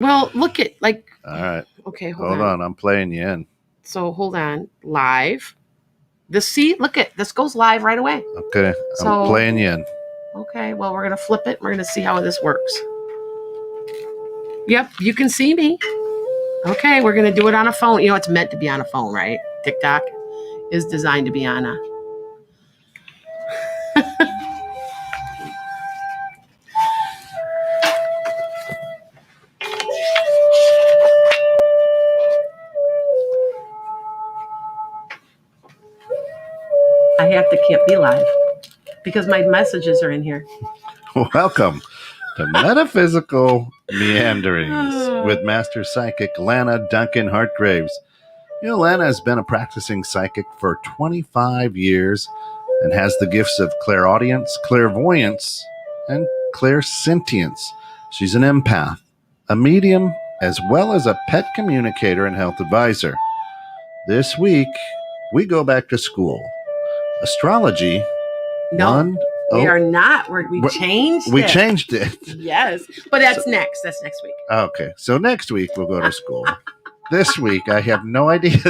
Well, look at like. All right. Okay, Hold on. I'm playing you in. So hold on. Live. Look at this goes live right away. Okay. I'm playing you in. Okay. Well, we're gonna flip it. We're gonna see how this works. Yep, you can see me. Okay, we're gonna do it on a phone. You know, it's meant to be on a phone, right? TikTok is designed to be on a. Can't be live because my messages are in here. Welcome to Metaphysical Meanderings with Master Psychic Lana Duncan Hartgraves. You know, Lana has been a practicing psychic for 25 years and has the gifts of clairaudience, clairvoyance, and clairsentience. She's an empath, a medium, as well as a pet communicator and health advisor. This week, we go back to school. Astrology. No, we are not. We changed it. We changed it. Yes, but that's next. That's next week. Okay, so next week we'll go to school. This week I have no idea.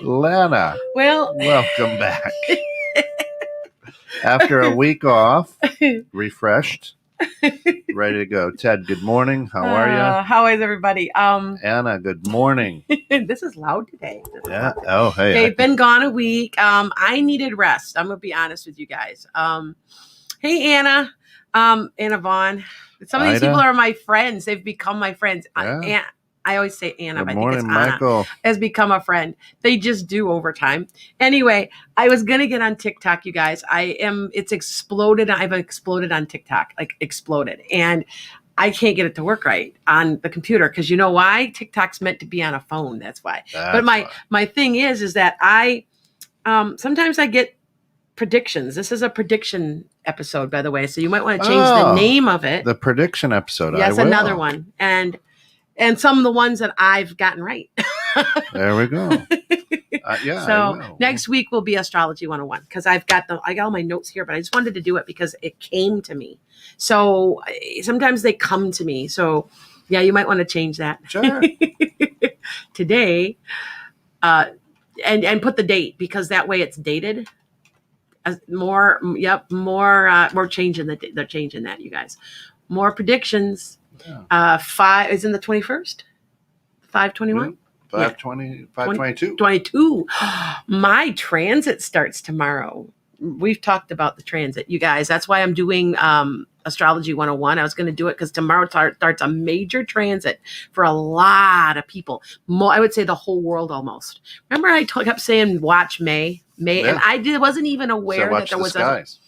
Lana, welcome back. After a week off, refreshed, ready to go. Ted, good morning. How are you? How is everybody? Anna, good morning. This is loud today. Yeah. Oh, hey. Okay, been gone a week. I needed rest. I'm gonna be honest with you guys. Hey, Anna, Anna Vaughn. Some of these people are my friends. They've become my friends. Yeah. I always say Anna, but I think it's Anna Michael. Has become a friend. They just do over time. Anyway, I was going to get on TikTok, you guys. It's exploded. I've exploded on TikTok, like exploded. And I can't get it to work right on the computer because you know why? TikTok's meant to be on a phone. That's why. But my thing is that I sometimes I get predictions. This is a prediction episode, by the way. So you might want to change the name of it. The prediction episode. Yes, another one. And some of the ones that I've gotten right. There we go. Yeah. So next week will be Astrology 101 because I got all my notes here, but I just wanted to do it because it came to me. So sometimes they come to me. So yeah, you might want to change that. Sure. Today, and put the date because that way it's dated. More. We're changing they're changing that, you guys. More predictions. Yeah. 5 is in the 21st. 5/21. 5/22. 22. My transit starts tomorrow. We've talked about the transit, you guys. That's why I'm doing Astrology 101. I was going to do it because tomorrow starts a major transit for a lot of people. I would say the whole world almost. Remember I kept saying watch May, yeah. And I wasn't even aware that there was skies.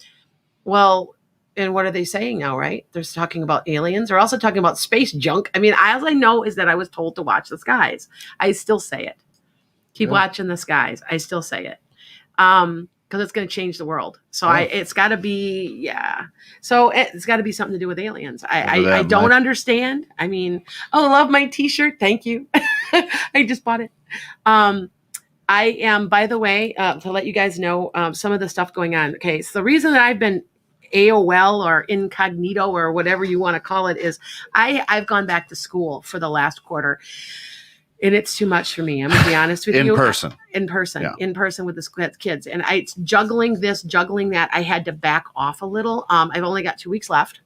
And what are they saying now, right? They're talking about aliens. They're also talking about space junk. I mean, all I know is that I was told to watch the skies. I still say it. Keep watching the skies. I still say it. Because it's going to change the world. So it's got to be, So it's got to be something to do with aliens. I don't understand. I mean, I love my t-shirt. Thank you. I just bought it. I am, by the way, to let you guys know some of the stuff going on. Okay, so the reason that I've been AOL or incognito or whatever you want to call it is I've gone back to school for the last quarter and it's too much for me. I'm going to be honest with you. In person with the kids. And it's juggling this, juggling that. I had to back off a little. I've only got 2 weeks left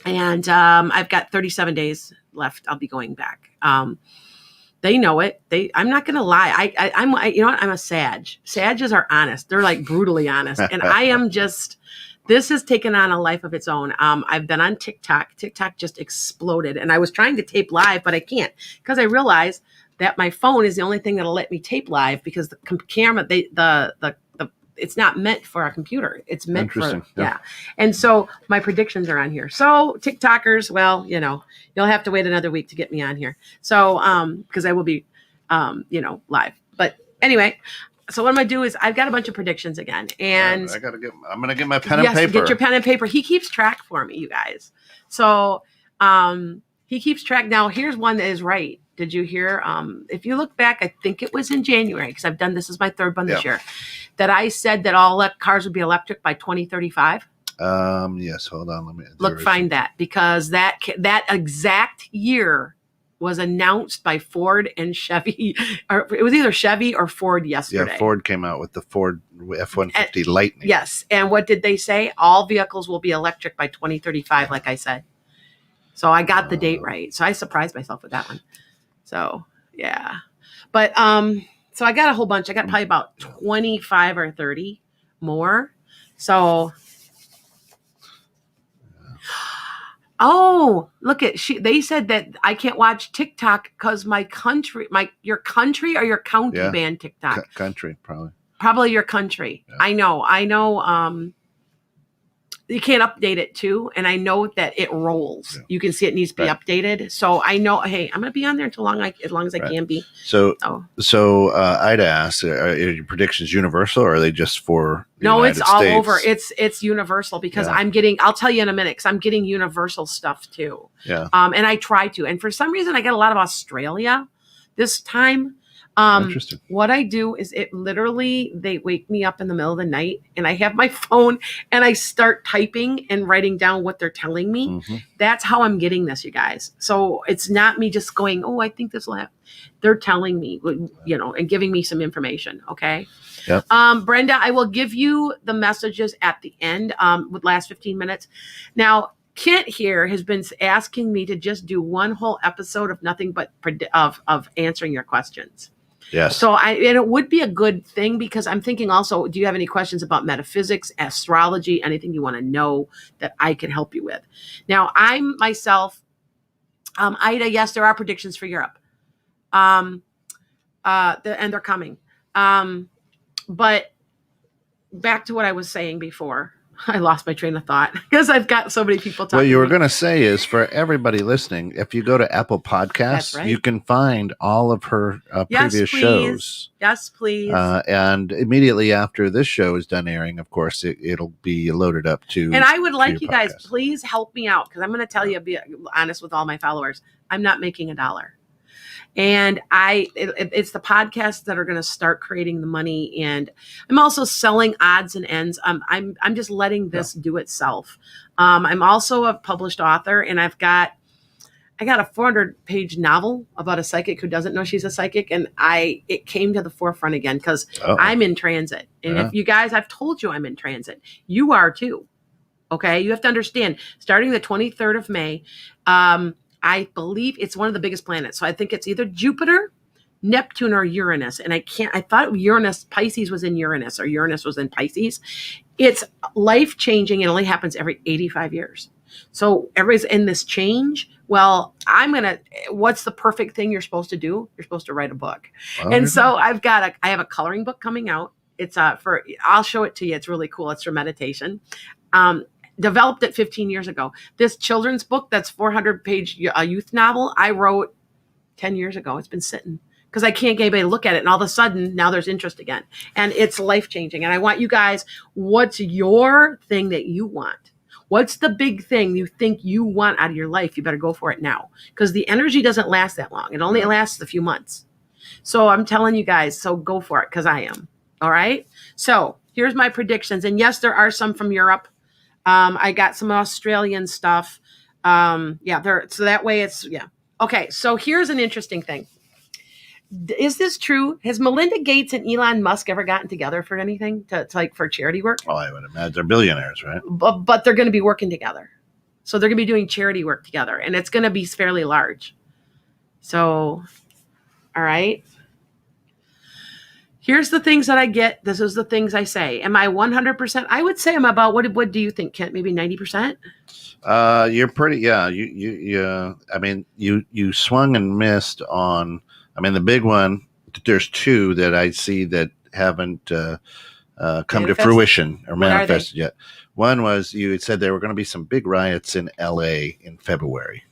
and I've got 37 days left. I'll be going back. They know it. I'm not going to lie. I'm you know what? I'm a Sag. Sages are honest. They're like brutally honest. And I am just, this has taken on a life of its own. I've been on TikTok. TikTok just exploded. And I was trying to tape live, but I can't because I realized that my phone is the only thing that'll let me tape live because the camera, it's not meant for a computer. It's meant for, yeah. And so my predictions are on here. So TikTokers, well, you'll have to wait another week to get me on here. So, because I will be, live. But anyway, so what I'm going to do is I've got a bunch of predictions again. And I'm going to get my pen and paper. Get your pen and paper. He keeps track for me, you guys. So he keeps track. Now, here's one that is right. Did you hear? If you look back, I think it was in January, because I've done this is my third one this year, that I said that all cars would be electric by 2035. Yes, hold on. Let me Find that, because that exact year was announced by Ford and Chevy, or it was either Chevy or Ford yesterday. Yeah, Ford came out with the Ford F-150 Lightning. Yes, and what did they say? All vehicles will be electric by 2035, like I said. So I got the date right. So I surprised myself with that one. So yeah, but so I got a whole bunch. I got probably about 25 or 30 more. So. Oh, look at they said that I can't watch TikTok because your country or your county banned TikTok. Country, probably your country. Yeah. I know. You can't update it too, and I know that it rolls. Yeah. You can see it needs to be updated. So I know. Hey, I'm gonna be on there as long as I can be. So I'd ask: are your predictions universal, or are they just for? No, it's all over. It's universal, because I'll tell you in a minute, because I'm getting universal stuff too. Yeah. And I try to, and for some reason I get a lot of Australia this time. Interesting. What I do is they wake me up in the middle of the night, and I have my phone and I start typing and writing down what they're telling me. Mm-hmm. That's how I'm getting this, you guys. So it's not me just going, oh, I think this will happen. They're telling me, and giving me some information. Okay. Yep. Brenda, I will give you the messages at the end, with last 15 minutes. Now, Kent here has been asking me to just do one whole episode of nothing but of answering your questions. Yes. So and it would be a good thing, because I'm thinking also, do you have any questions about metaphysics, astrology, anything you want to know that I can help you with? Now, I'm myself, Ida, yes, there are predictions for Europe. And they're coming. But back to what I was saying before. I lost my train of thought because I've got so many people talking. What you were going to say is, for everybody listening, if you go to Apple Podcasts, you can find all of her previous shows. Yes, please. And immediately after this show is done airing, of course, it'll be loaded up to. And I would like you guys, please help me out, because I'm going to tell you, be honest with all my followers, I'm not making $1. And it's the podcasts that are going to start creating the money. And I'm also selling odds and ends. I'm just letting this do itself. I'm also a published author, and I got a 400-page novel about a psychic who doesn't know she's a psychic. And it came to the forefront again, because I'm in transit. And if you guys, I've told you I'm in transit. You are too. Okay. You have to understand, starting the 23rd of May, I believe it's one of the biggest planets. So I think it's either Jupiter, Neptune, or Uranus. And I thought Pisces was in Uranus, or Uranus was in Pisces. It's life-changing. It only happens every 85 years. So everybody's in this change. Well, what's the perfect thing you're supposed to do? You're supposed to write a book. And so I have a coloring book coming out. It's I'll show it to you. It's really cool. It's for meditation. Developed it 15 years ago. This children's book, that's 400-page youth novel, I wrote 10 years ago. It's been sitting because I can't get anybody to look at it. And all of a sudden, now there's interest again. And it's life-changing. And I want you guys, what's your thing that you want? What's the big thing you think you want out of your life? You better go for it now, because the energy doesn't last that long. It only lasts a few months. So I'm telling you guys, so go for it, because I am. All right? So here's my predictions. And yes, there are some from Europe. I got some Australian stuff. So that way Okay, so here's an interesting thing. Is this true? Has Melinda Gates and Elon Musk ever gotten together for anything, to like for charity work? Oh, I would imagine they're billionaires, right? But they're going to be working together. So they're going to be doing charity work together, and it's going to be fairly large. So, all right. Here's the things that I get. This is the things I say. Am I 100%? I would say I'm about, what do you think, Kent? Maybe 90%? You're pretty, you swung and missed on, the big one, there's two that I see that haven't come to fruition or manifested yet. One was, you had said there were going to be some big riots in LA in February.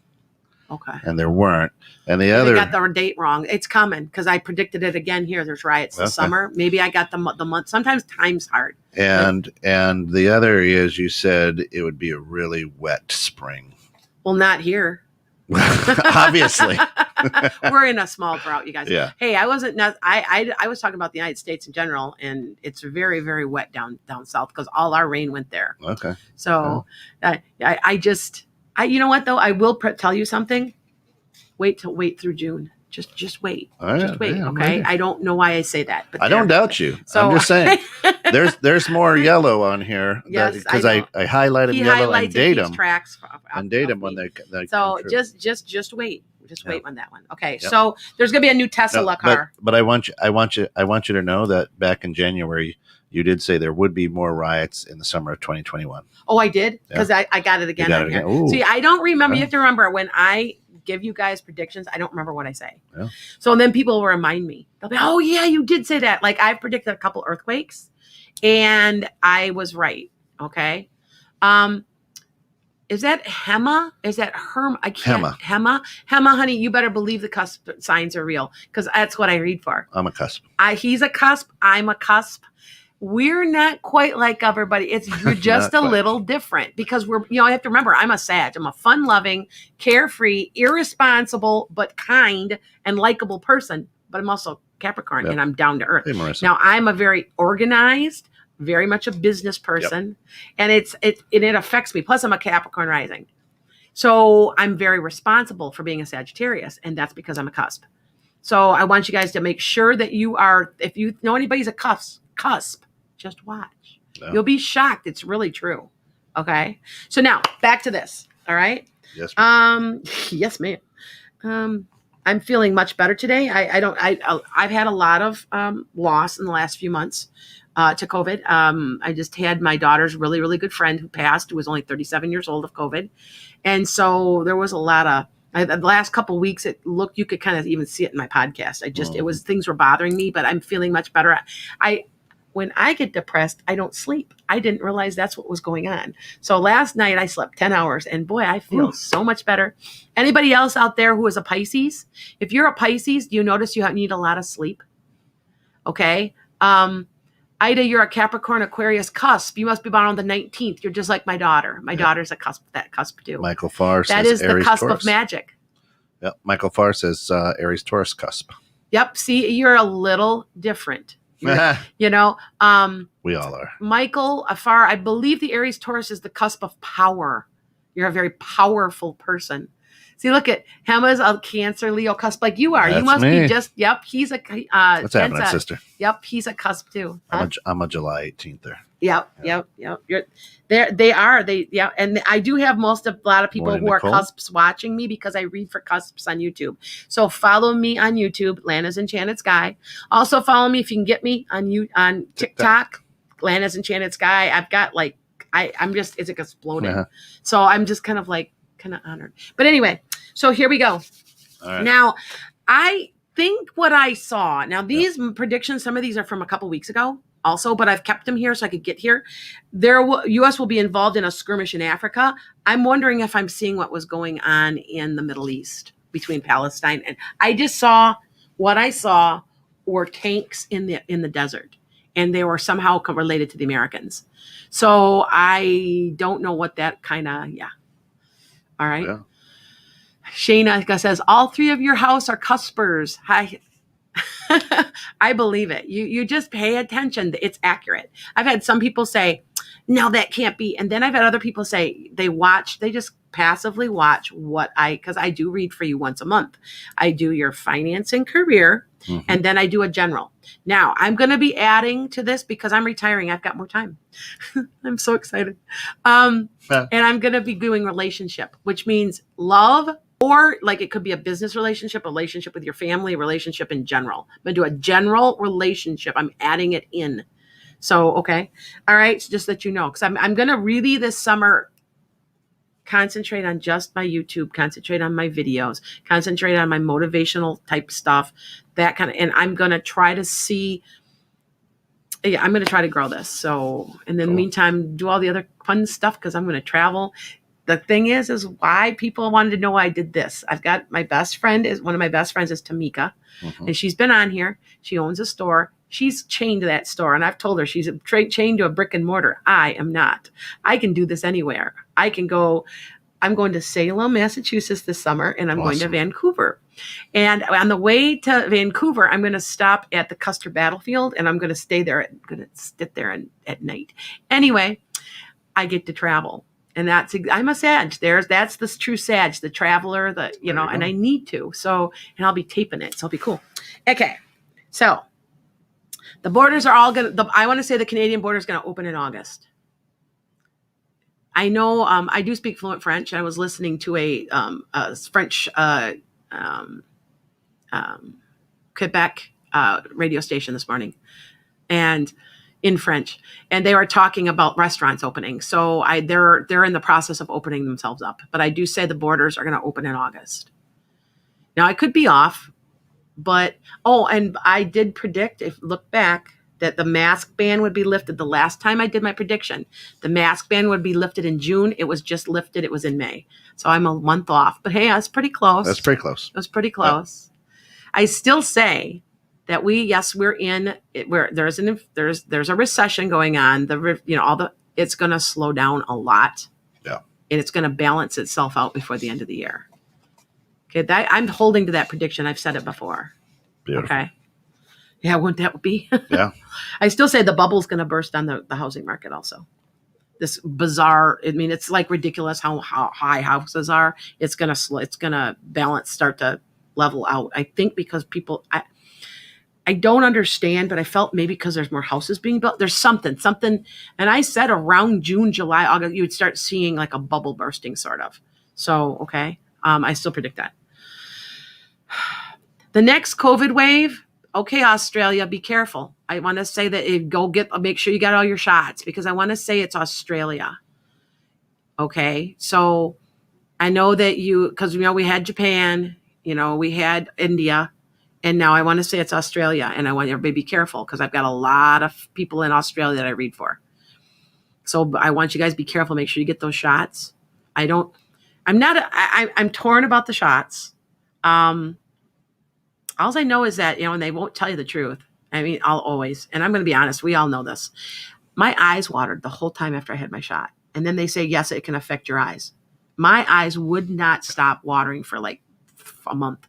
Okay. And there weren't. And the other, I got the date wrong. It's coming, because I predicted it again here. There's riots this summer. Maybe I got the month. Sometimes time's hard. And the other is, you said it would be a really wet spring. Well, not here. Obviously. We're in a small drought, you guys. Yeah. Hey, I wasn't. I was talking about the United States in general, and it's very, very wet down south because all our rain went there. Okay. So, you know what though? I will tell you something. Wait through June. Just wait. Just wait. Yeah, Okay. right. I don't know why I say that, but I don't doubt you. So, I'm just saying there's more yellow on here. Yes, because I highlighted he yellow highlights and date these them. tracks And date them when they So come true. just wait. Just wait on that one. Okay. Yep. So there's gonna be a new Tesla car. But I want you to know that back in January you did say there would be more riots in the summer of 2021. Oh, I did? Because I got it again. You got it here. again. See, I don't remember. Yeah. You have to remember when I give you guys predictions, I don't remember what I say. Yeah. So then people will remind me. They'll be, oh yeah, you did say that. Like I've predicted a couple earthquakes and I was right. Okay. Is that Hema? Is that Herm? I can't. Hema, honey, you better believe the cusp signs are real because that's what I read for. I'm a cusp. He's a cusp. I'm a cusp. We're not quite like everybody. You're just a little different because you have to remember, I'm a Sag. I'm a fun-loving, carefree, irresponsible, but kind and likable person. But I'm also Capricorn and I'm down to earth. Hey, now I'm a very organized, very much a business person, and it affects me. Plus, I'm a Capricorn rising, so I'm very responsible for being a Sagittarius, and that's because I'm a cusp. So I want you guys to make sure that you are. If you know anybody's a cusp, just watch. No. You'll be shocked. It's really true. Okay. So now back to this. All right. Yes. Ma'am. Yes, ma'am. I'm feeling much better today. I've had a lot of loss in the last few months. To COVID. I just had my daughter's really, really good friend who passed, who was only 37 years old of COVID. And so there was a lot of, the last couple of weeks, you could kind of even see it in my podcast. Things were bothering me, but I'm feeling much better. When I get depressed, I don't sleep. I didn't realize that's what was going on. So last night I slept 10 hours and boy, I feel so much better. Anybody else out there who is a Pisces? If you're a Pisces, do you notice you need a lot of sleep? Okay. Ida, you're a Capricorn Aquarius cusp. You must be born on the 19th. You're just like my daughter. My daughter's a cusp, that cusp too. Michael Farr says that is Aries, the cusp Taurus. of magic. Yep. Michael Farr says Aries Taurus cusp. Yep. See, you're a little different. We all are. Michael Farr, I believe the Aries Taurus is the cusp of power. You're a very powerful person. See, look at Hema's a Cancer Leo cusp like you are. That's you must me. be just, yep, he's a what's happening, sister? Yep, he's a cusp too. Huh? I'm a July 18th there. Yep. They are. And I do have a lot of people who are cusps watching me because I read for cusps on YouTube. So follow me on YouTube, Lana's Enchanted Sky. Also follow me if you can get me on TikTok, Lana's Enchanted Sky. I've got it's exploding. Uh-huh. So I'm just kind of honored. But anyway, so here we go. All right. Now, I think what I saw. Now these predictions, some of these are from a couple weeks ago. Also, but I've kept them here so I could get here. U.S. will be involved in a skirmish in Africa. I'm wondering if I'm seeing what was going on in the Middle East between Palestine and I just saw what I saw were tanks in the desert, and they were somehow related to the Americans. So I don't know what that kind of All right. Yeah. Shayna says all three of your house are cuspers. Hi. I believe it. You just pay attention. It's accurate. I've had some people say, no, that can't be. And then I've had other people say they just passively watch because I do read for you once a month. I do your finance and career, and then I do a general. Now I'm going to be adding to this because I'm retiring. I've got more time. I'm so excited. And I'm going to be doing relationship, which means love. Or it could be a business relationship with your family, relationship in general. I'm going to do a general relationship. I'm adding it in. So, okay. All right. So just that you know, because I'm going to really this summer concentrate on just my YouTube, concentrate on my videos, concentrate on my motivational type stuff, that kind of, and I'm going to try to see, I'm going to try to grow this. So, in the meantime, do all the other fun stuff because I'm going to travel. The thing is why people wanted to know why I did this. I've got one of my best friends is Tamika, and she's been on here. She owns a store. She's chained to that store, and I've told her she's chained to a brick and mortar. I am not. I can do this anywhere. I can go. I'm going to Salem, Massachusetts this summer, and I'm going to Vancouver. And on the way to Vancouver, I'm going to stop at the Custer Battlefield, and I'm going to stay there. I'm going to sit there at night. Anyway, I get to travel. And I'm a Sag. That's the true Sag, the traveler, and I need to. So, and I'll be taping it. So it'll be cool. Okay. So the borders are all I want to say the Canadian border is going to open in August. I know I do speak fluent French. I was listening to a French Quebec radio station this morning, and in French, and they were talking about restaurants opening. So they're in the process of opening themselves up. But I do say the borders are going to open in August. Now I could be off, but and I did predict, if look back, that the mask ban would be lifted. The last time I did my prediction, the mask ban would be lifted in June. It was just lifted. It was in May. So I'm a month off. But hey, that's pretty close. That's pretty close. It was pretty close. Yeah. I still say that we're in where there's a recession going on. It's going to slow down a lot. Yeah. And it's going to balance itself out before the end of the year. Okay. I'm holding to that prediction. I've said it before. Beautiful. Okay. Yeah, wouldn't that be? Yeah. I still say the bubble's going to burst on the housing market also. This bizarre, it's like ridiculous how high houses are. It's going to balance, start to level out. I think because people, I don't understand, but I felt maybe because there's more houses being built. There's something. And I said around June, July, August, you would start seeing like a bubble bursting sort of. So, okay. I still predict that. The next COVID wave. Okay, Australia, be careful. I want to say that make sure you got all your shots, because I want to say it's Australia. Okay, so I know that because we had Japan, we had India, and now I want to say it's Australia, and I want everybody to be careful because I've got a lot of people in Australia that I read for. So I want you guys to be careful. Make sure you get those shots. I'm torn about the shots. All I know is that, and they won't tell you the truth. I'll always, and I'm going to be honest, we all know this. My eyes watered the whole time after I had my shot. And then they say, yes, it can affect your eyes. My eyes would not stop watering for like a month.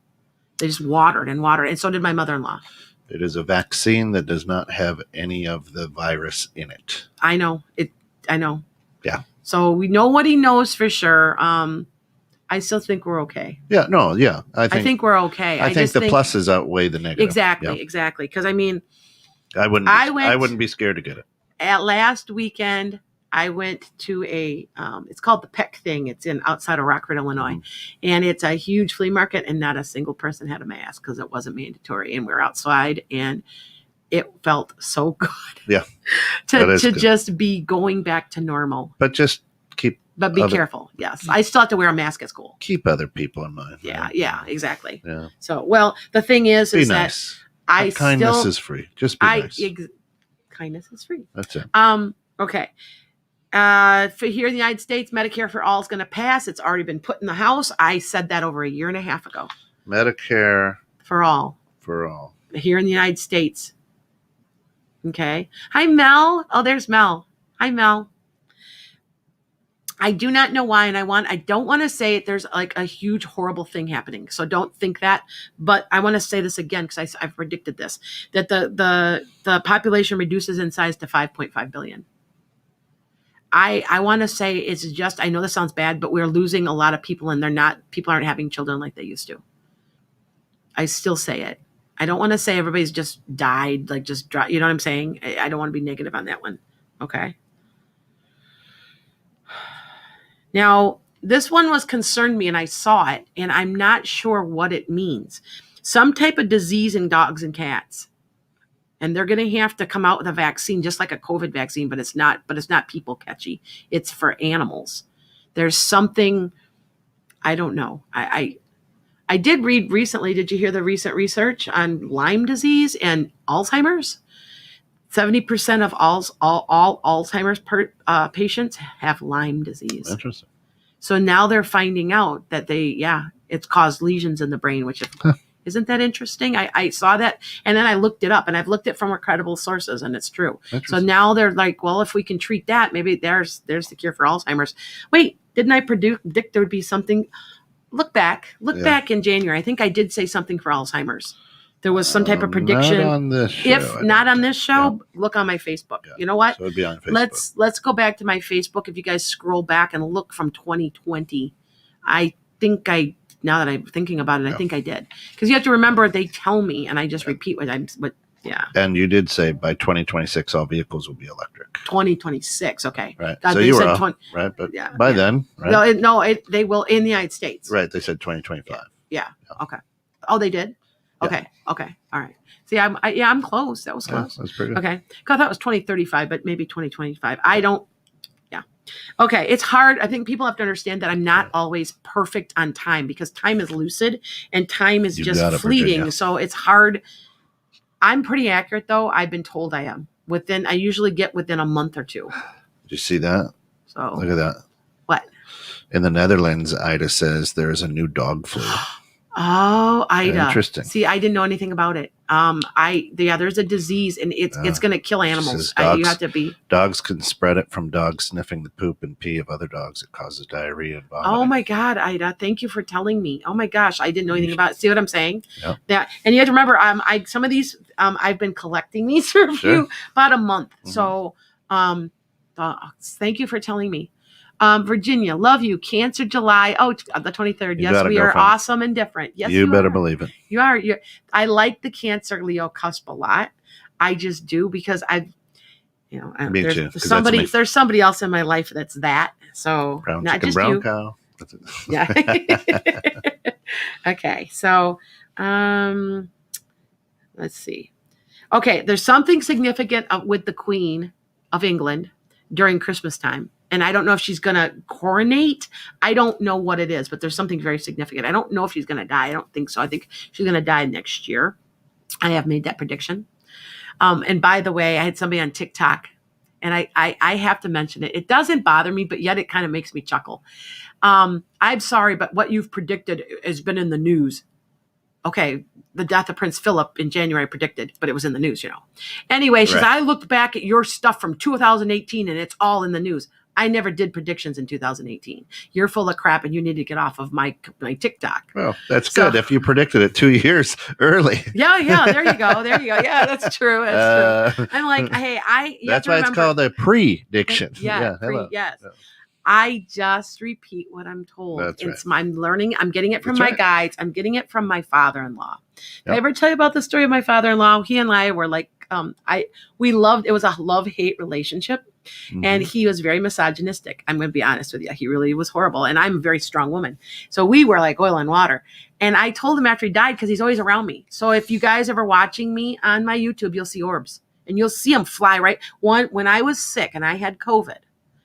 They just watered and watered. And so did my mother-in-law. It is a vaccine that does not have any of the virus in it. I know. I know. Yeah. So nobody knows for sure. I still think we're okay. Yeah, no, yeah. I think we're okay. I think the pluses outweigh the negative. Exactly. Because I wouldn't be scared to get it. At last weekend, I went to it's called the Peck thing. It's outside of Rockford, Illinois. And it's a huge flea market, and not a single person had a mask because it wasn't mandatory. And we were outside, and it felt so good. Yeah. to just be going back to normal. But just But be careful. Yes. I still have to wear a mask at school. Keep other people in mind. Yeah. Right? Yeah, exactly. Yeah. So, the thing is nice. that kindness is free. Just be nice. Kindness is free. That's it. Okay. For here in the United States, Medicare for all is going to pass. It's already been put in the House. I said that over a year and a half ago. Medicare for all. For all. Here in the United States. Okay. Hi, Mel. Oh, there's Mel. Hi, Mel. I do not know why, and I don't want to say it. There's like a huge, horrible thing happening. So don't think that. But I want to say this again because I've predicted this, that the population reduces in size to 5.5 billion. I want to say it's just, I know this sounds bad, but we're losing a lot of people, and people aren't having children like they used to. I still say it. I don't want to say everybody's just died, like just dry, you know what I'm saying? I don't want to be negative on that one. Okay. Now, this one concerned me, and I saw it, and I'm not sure what it means. Some type of disease in dogs and cats. And they're going to have to come out with a vaccine, just like a COVID vaccine, but it's not people catchy. It's for animals. There's something, I don't know. I did read recently, did you hear the recent research on Lyme disease and Alzheimer's? 70% of all Alzheimer's patients have Lyme disease. Interesting. So now they're finding out that it's caused lesions in the brain, which isn't that interesting? I saw that, and then I looked it up, and I've looked it from credible sources, and it's true. So now they're like, well, if we can treat that, maybe there's the cure for Alzheimer's. Wait, didn't I predict there would be something? look back in January. I think I did say something for Alzheimer's. There was some type of prediction. Not on this show. If not on this show, look on my Facebook. Yeah. You know what? So it'd be on Facebook. Let's go back to my Facebook. If you guys scroll back and look from 2020, I think now that I'm thinking about it, I think I did. Because you have to remember, they tell me, and I just repeat but yeah. And you did say by 2026, all vehicles will be electric. 2026, okay. Right. God, so they you were said off, right? But by then, right? They will in the United States. Right. They said 2025. Yeah. Okay. Oh, they did? Okay. Yeah. Okay. All right. See, I'm close. That was close. That's pretty good. Okay. I thought it was 2035, but maybe 2025. I don't. Yeah. Okay. It's hard. I think people have to understand that I'm not always perfect on time, because time is lucid and time is just fleeting. Virginia. So it's hard. I'm pretty accurate, though. I've been told I am. I usually get within a month or two. Did you see that? So look at that. What? In the Netherlands, Ida says there's a new dog flu. Oh, Ida. Interesting. See, I didn't know anything about it. There's a disease, and it's going to kill animals. You have to be. Dogs can spread it from dogs sniffing the poop and pee of other dogs. It causes diarrhea and vomiting. Oh my God, Ida! Thank you for telling me. Oh my gosh, I didn't know anything about it. See what I'm saying? Yep. And you have to remember, some of these, I've been collecting these for about a month. Mm-hmm. So, thank you for telling me. Virginia, love you. Cancer July. Oh, the 23rd. Yes, we are awesome and different. Yes, you better believe it. You are. I like the Cancer Leo cusp a lot. I just do, because Me too. There's somebody else in my life that's that. So brown not chicken, just brown you. Cow. Yeah. Okay. So, let's see. Okay, there's something significant with the Queen of England during Christmas time. And I don't know if she's going to coronate. I don't know what it is, but there's something very significant. I don't know if she's going to die. I don't think so. I think she's going to die next year. I have made that prediction. And by the way, I had somebody on TikTok, and I have to mention it. It doesn't bother me, but yet it kind of makes me chuckle. I'm sorry, but what you've predicted has been in the news. Okay, the death of Prince Philip in January predicted, but it was in the news, Anyway, she says, I looked back at your stuff from 2018, and it's all in the news. I never did predictions in 2018. You're full of crap, and you need to get off of my TikTok. Well, that's good. If you predicted it 2 years early. Yeah. There you go. Yeah, that's true. True. I'm like, hey, that's why it's called a prediction. Yes. Yeah. I just repeat what I'm told. That's right. I'm learning. I'm getting it from my guides. I'm getting it from my father-in-law. Did I ever tell you about the story of my father-in-law? He and I were like, it was a love-hate relationship. Mm-hmm. And he was very misogynistic. I'm going to be honest with you. He really was horrible. And I'm a very strong woman. So we were like oil and water. And I told him after he died, because he's always around me. So if you guys ever watching me on my YouTube, you'll see orbs. And you'll see them fly right. When I was sick and I had COVID,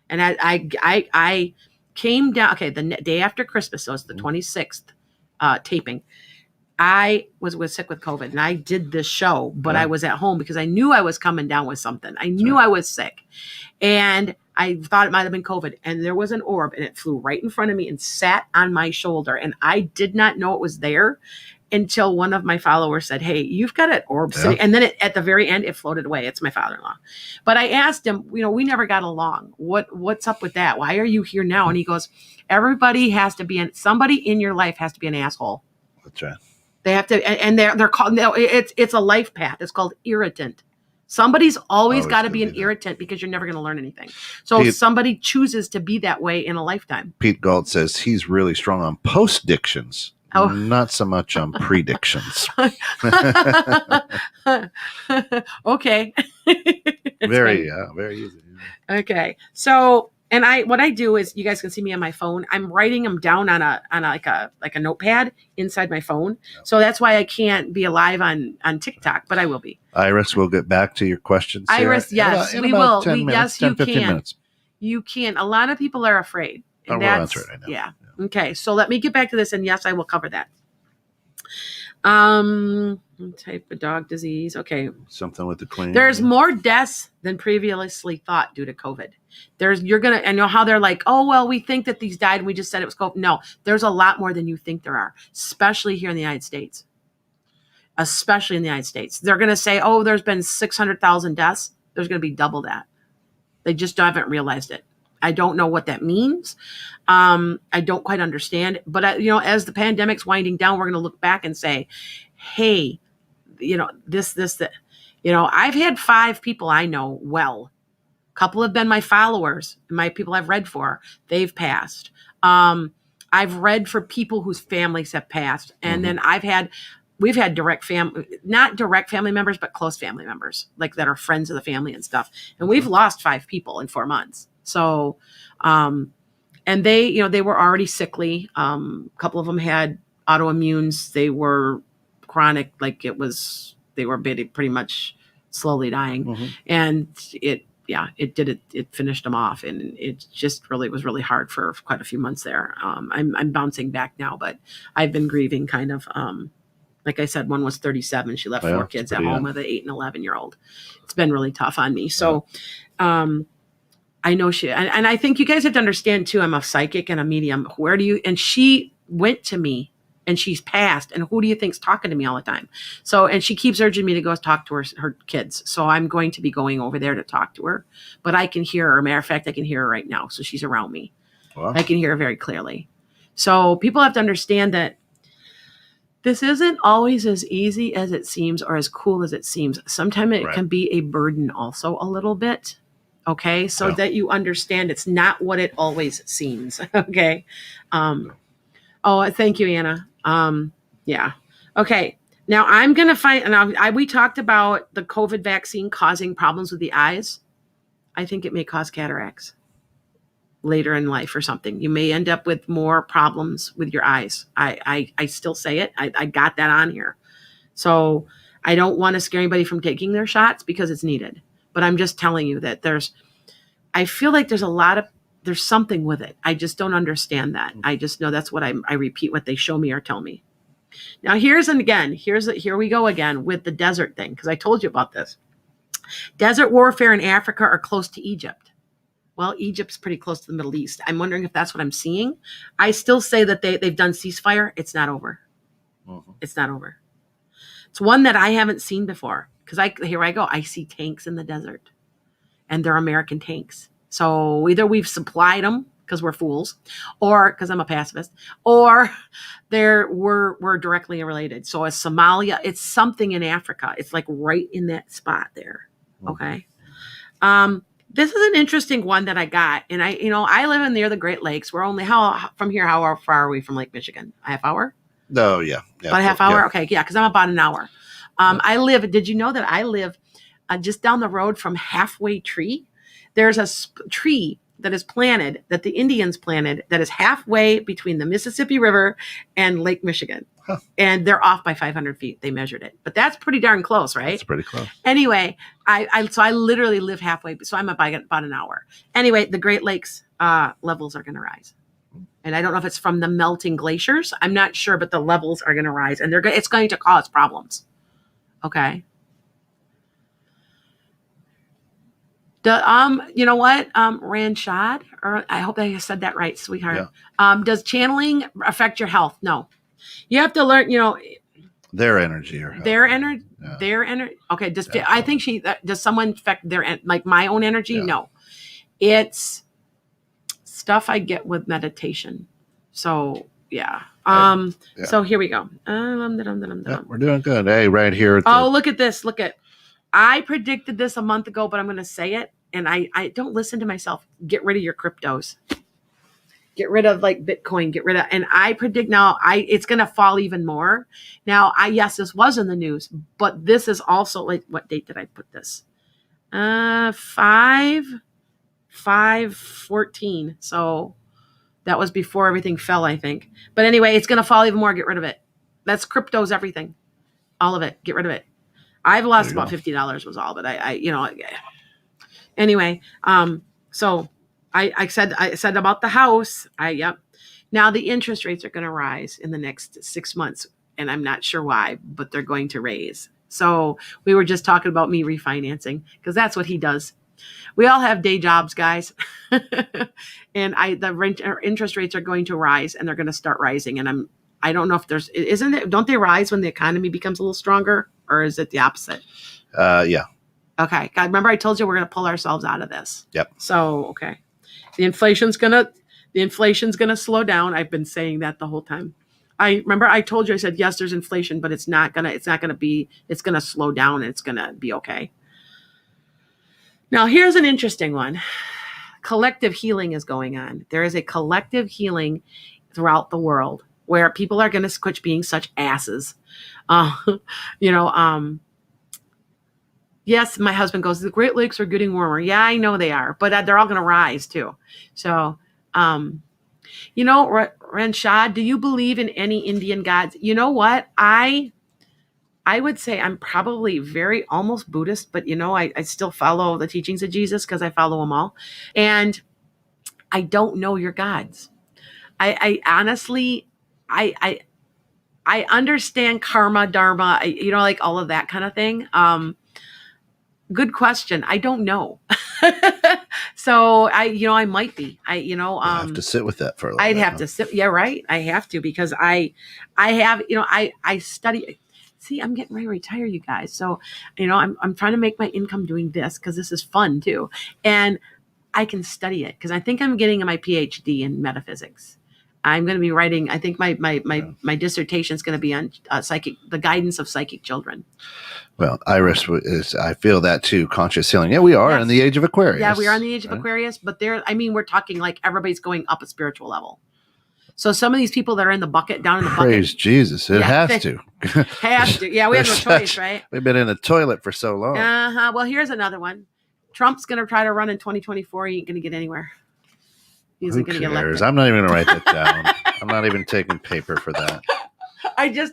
and I came down, the day after Christmas, so it's the 26th taping. I was sick with COVID, and I did this show, but I was at home because I knew I was coming down with something. I knew I was sick, and I thought it might have been COVID. And there was an orb, and it flew right in front of me and sat on my shoulder. And I did not know it was there until one of my followers said, hey, you've got an orb sitting. And then at the very end, it floated away. It's my father-in-law. But I asked him, we never got along. What's up with that? Why are you here now? And he goes, somebody in your life has to be an asshole. That's right. They have to, and they're called, it's a life path. It's called irritant. Somebody's always got to be an irritant, because you're never going to learn anything. So somebody chooses to be that way in a lifetime. Pete Galt says he's really strong on post-dictions. Oh. Not so much on predictions. Okay. Very easy. Okay. So, and what I do is, you guys can see me on my phone. I'm writing them down on a notepad inside my phone. Yep. So that's why I can't be alive on TikTok, but I will be. Iris, we'll get back to your questions. Iris, yes, we will. 10 minutes, yes, 10, you 15 can. Minutes. You can. A lot of people are afraid. And that's right. I know. Yeah. Okay. So let me get back to this, and yes, I will cover that. Type of dog disease. Okay. Something with the Queen. There's more deaths than previously thought due to COVID. I know how they're like, oh, well, we think that these died and we just said it was COVID. No, there's a lot more than you think there are, especially here in the United States. They're going to say, oh, there's been 600,000 deaths. There's going to be double that. They just haven't realized it. I don't know what that means. I don't quite understand. But, as the pandemic's winding down, we're going to look back and say, hey, that. I've had 5 people I know well. A couple have been my followers, my people I've read for. They've passed. I've read for people whose families have passed. And then we've had not direct family members, but close family members, like that are friends of the family and stuff. And we've lost 5 people in 4 months. So, and they were already sickly. A couple of them had autoimmunes. They were chronic, they were pretty much slowly dying. And it finished them off. And it just really was really hard for quite a few months there. I'm bouncing back now, but I've been grieving kind of, like I said, one was 37. She left 4 kids at home with an 8 and 11-year-old. It's been really tough on me. So, I know and I think you guys have to understand too, I'm a psychic and a medium. And she went to me and she's passed. And who do you think's talking to me all the time? So, and she keeps urging me to go talk to her kids. So I'm going to be going over there to talk to her, but I can hear her. Matter of fact, I can hear her right now. So she's around me. Wow. I can hear her very clearly. So people have to understand that this isn't always as easy as it seems or as cool as it seems. Sometimes it can be a burden also a little bit. Okay. So that you understand it's not what it always seems. Okay. Thank you, Anna. Yeah. Okay. Now I'm going to find, and we talked about the COVID vaccine causing problems with the eyes. I think it may cause cataracts later in life or something. You may end up with more problems with your eyes. I still say it. I got that on here. So I don't want to scare anybody from taking their shots because it's needed. But I'm just telling you that I feel like there's something with it. I just don't understand that. I just know that's what I repeat what they show me or tell me. Now here we go again with the desert thing. Cause I told you about this. Desert warfare in Africa are close to Egypt. Well, Egypt's pretty close to the Middle East. I'm wondering if that's what I'm seeing. I still say that they've done ceasefire. It's not over. It's not over. It's one that I haven't seen before. Because here I go. I see tanks in the desert. And they're American tanks. So either we've supplied them because we're fools, or because I'm a pacifist, or we're directly related. So as Somalia, it's something in Africa. It's like right in that spot there. Okay. This is an interesting one that I got. And I live near the Great Lakes. We're only how far are we from Lake Michigan? A half hour? Oh, yeah. About a half hour? Yeah. Okay. Yeah. Because I'm about an hour. Did you know that I live just down the road from Halfway Tree? There's a tree that is planted, that the Indians planted, that is halfway between the Mississippi River and Lake Michigan. Huh. And they're off by 500 feet. They measured it. But that's pretty darn close, right? That's pretty close. Anyway, I literally live halfway. So I'm about an hour. Anyway, the Great Lakes levels are going to rise. And I don't know if it's from the melting glaciers. I'm not sure, but the levels are going to rise. And it's going to cause problems. Okay. You know what? Ranchad, or I hope I said that right, sweetheart. Yeah. Does channeling affect your health? No. You have to learn, their energy or health. Their energy. Yeah. Their energy. Okay. I think does someone affect like my own energy? Yeah. No. It's stuff I get with meditation. So yeah. So here we go. We're doing good. Hey, right here. Look at this. I predicted this a month ago, but I'm going to say it. And I don't listen to myself. Get rid of your cryptos. Get rid of like Bitcoin. And I predict now it's going to fall even more. Now, yes, this was in the news, but this is also like, what date did I put this? 5/14. So that was before everything fell, I think. But anyway, it's going to fall even more. Get rid of it. That's cryptos, everything. All of it. Get rid of it. I've lost about $50 was all, but anyway, so I said about the house, now the interest rates are going to rise in the next 6 months, and I'm not sure why, but they're going to raise. So we were just talking about me refinancing because that's what he does. We all have day jobs, guys. And the interest rates are going to rise, and they're going to start rising. And I don't know if don't they rise when the economy becomes a little stronger, or is it the opposite? Yeah. Okay. God, remember I told you we're going to pull ourselves out of this. Yep. So, okay. The inflation's gonna slow down. I've been saying that the whole time. I remember I told you, I said, yes, there's inflation, but it's gonna slow down and it's gonna be okay. Now, here's an interesting one. Collective healing is going on. There is a collective healing throughout the world where people are going to quit being such asses. Yes, my husband goes, the Great Lakes are getting warmer. Yeah, I know they are, but they're all going to rise too. So, Ranshad, do you believe in any Indian gods? You know what? I would say I'm probably very almost Buddhist, but I still follow the teachings of Jesus because I follow them all. And I don't know your gods. I honestly, I understand karma, dharma, like all of that kind of thing. Good question. I don't know. So I might be. You have to sit with that for a little I'd bit. have to sit. Yeah, right. I have to because I have, I study. See, I'm getting ready to retire, you guys. So, I'm trying to make my income doing this because this is fun too. And I can study it because I think I'm getting my PhD in metaphysics. I'm going to be writing, I think my dissertation is going to be on the guidance of psychic children. Well, Iris I feel that too, conscious healing. Yeah, we are in the age of Aquarius. Yeah, we are in the age of Aquarius, but we're talking like everybody's going up a spiritual level. So some of these people that are in the bucket, down in the bucket. Praise Jesus. It has to. Has to. Yeah, we have no choice, right? We've been in the toilet for so long. Well, here's another one. Trump's going to try to run in 2024. He ain't going to get anywhere. He isn't going to get elected. I'm not even going to write that down. I'm not even taking paper for that.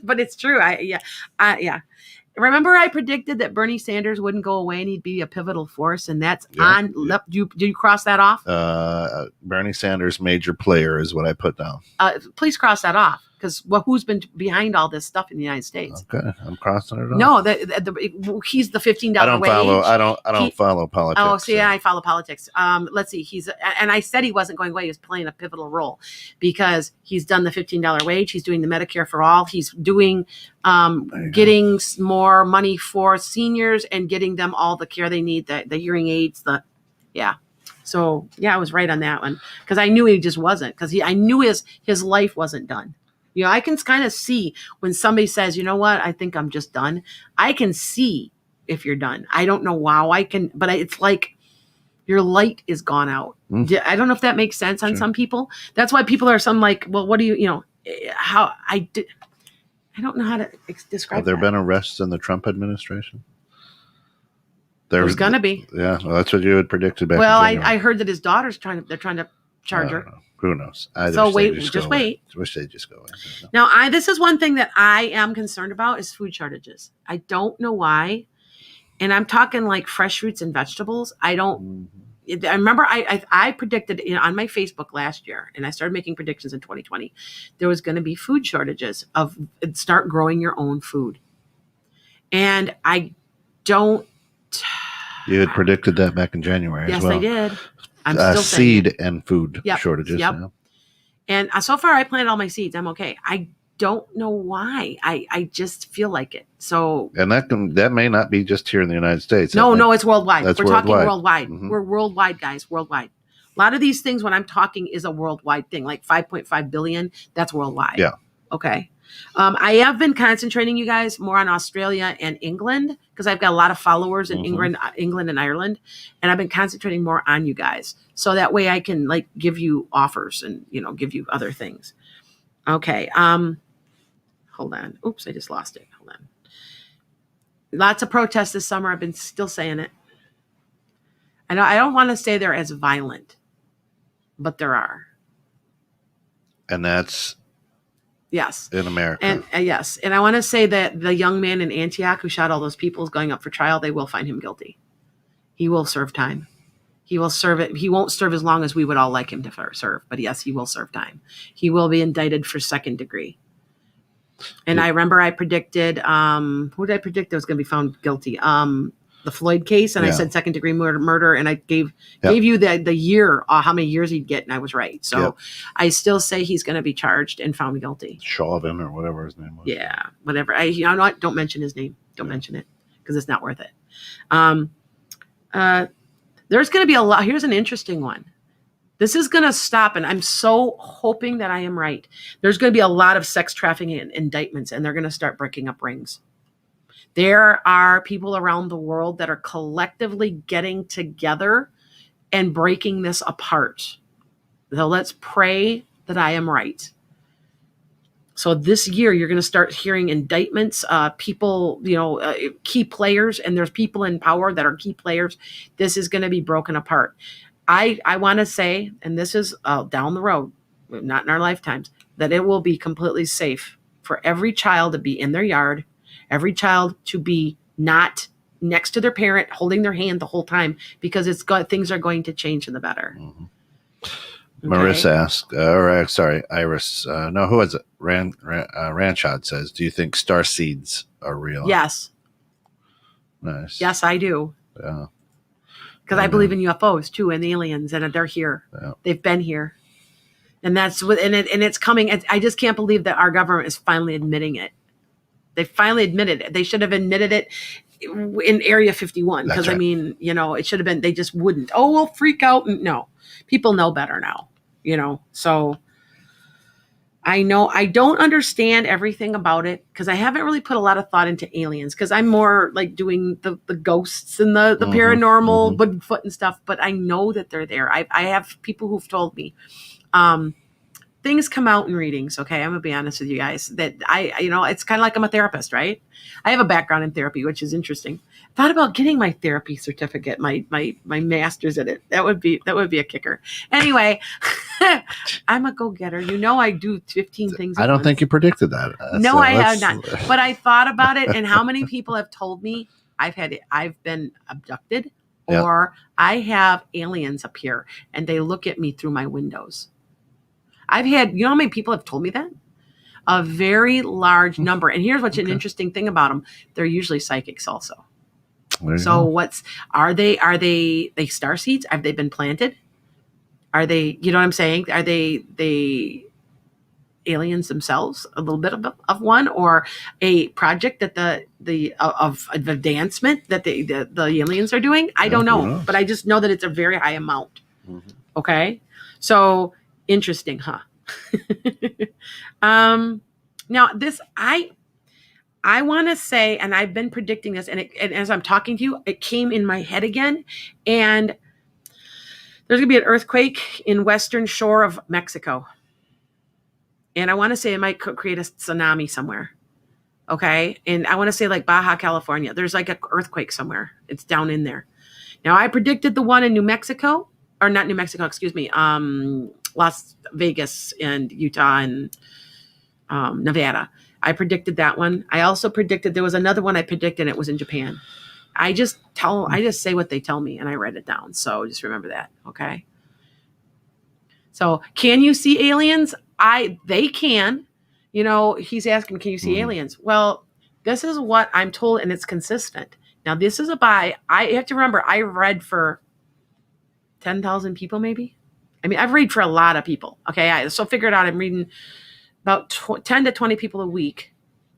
But it's true. Yeah. Remember I predicted that Bernie Sanders wouldn't go away and he'd be a pivotal force, and that's on. Yep. Did you cross that off? Bernie Sanders, major player, is what I put down. Please cross that off, because who's been behind all this stuff in the United States? Okay, I'm crossing it off. No, he's the $15 wage. I don't follow politics. Oh, see, I follow politics. Let's see. And I said he wasn't going away. He was playing a pivotal role because he's done the $15 wage. He's doing the Medicare for all. He's doing getting more money for seniors and getting them all the care they need, the hearing aids, So I was right on that one because I knew he just wasn't, because I knew his life wasn't done. I can kind of see when somebody says, you know what, I think I'm just done. I can see if you're done. I don't know how I can, but it's like your light is gone out. I don't know if that makes sense on some people. That's why people are some like, well, what do you, how I don't know how to describe. Have there been arrests in the Trump administration? There's going to be. Yeah, well, that's what you had predicted back. Well, I heard that his daughter's trying to charge her. Who knows? So wait, just wait. I wish they'd just go away. Now, this is one thing that I am concerned about is food shortages. I don't know why. And I'm talking like fresh fruits and vegetables. I remember I predicted on my Facebook last year, and I started making predictions in 2020, there was going to be food shortages of start growing your own food. And I don't. You had predicted that back in January as well. Yes, I did. I'm still seed and food shortages. Yep. And so far I planted all my seeds. I'm okay. I don't know why. I just feel like it. So, and that may not be just here in the United States. No, it's worldwide. We're talking worldwide. Mm-hmm. We're worldwide, guys. Worldwide. A lot of these things, when I'm talking, is a worldwide thing. Like 5.5 billion. That's worldwide. Yeah. Okay. I have been concentrating, you guys, more on Australia and England because I've got a lot of followers in England and Ireland, and I've been concentrating more on you guys so that way I can like give you offers and give you other things. Okay. Hold on. Oops, I just lost it. Hold on. Lots of protests this summer. I've been still saying it. I know I don't want to say they're as violent, but there are. And that's. Yes. In America. And yes. And I want to say that the young man in Antioch who shot all those people is going up for trial. They will find him guilty. He will serve time. He will serve it. He won't serve as long as we would all like him to serve. But yes, he will serve time. He will be indicted for second degree. And I remember I predicted, who did I predict that was going to be found guilty? The Floyd case. And I said second degree murder. And I gave you the year, how many years he'd get. And I was right. So I still say he's going to be charged and found guilty. Chauvin or whatever his name was. Yeah, whatever. Don't mention his name. Don't mention it because it's not worth it. There's going to be a lot. Here's an interesting one. This is going to stop, and I'm so hoping that I am right. There's going to be a lot of sex trafficking indictments, and they're going to start breaking up rings. There are people around the world that are collectively getting together and breaking this apart. So let's pray that I am right. So this year, you're going to start hearing indictments, people, key players, and there's people in power that are key players. This is going to be broken apart. I want to say, and this is down the road, not in our lifetimes, that it will be completely safe for every child to be in their yard, every child to be not next to their parent, holding their hand the whole time, because things are going to change in the better. Mm-hmm. Okay. Marissa asked, Iris, no, who is it? Ranchad says, do you think star seeds are real? Yes. Nice. Yes, I do. Yeah. Because I believe in UFOs too, and aliens, and they're here. Yeah. They've been here. And that's what, and it's coming. I just can't believe that our government is finally admitting it. They finally admitted it. They should have admitted it in Area 51. Because, right. I mean, it should have been, they just wouldn't. Oh, we'll freak out. No, people know better now, So I know I don't understand everything about it because I haven't really put a lot of thought into aliens because I'm more like doing the ghosts and the paranormal, Bigfoot and stuff. But I know that they're there. I have people who've told me. Things come out in readings. Okay. I'm gonna be honest with you guys that it's kind of like I'm a therapist, right? I have a background in therapy, which is interesting. Thought about getting my therapy certificate, my master's in it. That would be a kicker. Anyway, I'm a go-getter. I do 15 things. I don't think you predicted that. No, I have not. But I thought about it, and how many people have told me I've been abducted, or I have aliens up here, and they look at me through my windows. I've had, how many people have told me that? A very large number. And here's what's an interesting thing about them. They're usually psychics also. So are they star seeds? Have they been planted? Are they, you know what I'm saying? Are they aliens themselves? A little bit of one, or a project that of advancement that the aliens are doing? I don't know, but I just know that it's a very high amount. Mm-hmm. Okay. So, interesting, huh? Now this, I want to say, and I've been predicting this, and as I'm talking to you, it came in my head again. And there's gonna be an earthquake in western shore of Mexico, and I want to say it might create a tsunami somewhere. Okay, and I want to say like Baja California. There's like an earthquake somewhere. It's down in there. Now I predicted the one in New Mexico, or not New Mexico, excuse me. Las Vegas and Utah and Nevada. I predicted that one. I also predicted there was another one I predicted, and it was in Japan. I just say what they tell me, and I write it down. So just remember that, okay? So can you see aliens? They can. He's asking, can you see aliens? Well, this is what I'm told, and it's consistent. Now, this is I have to remember, I read for 10,000 people maybe. I mean, I've read for a lot of people. Okay. So figure it out. I'm reading about 10 to 20 people a week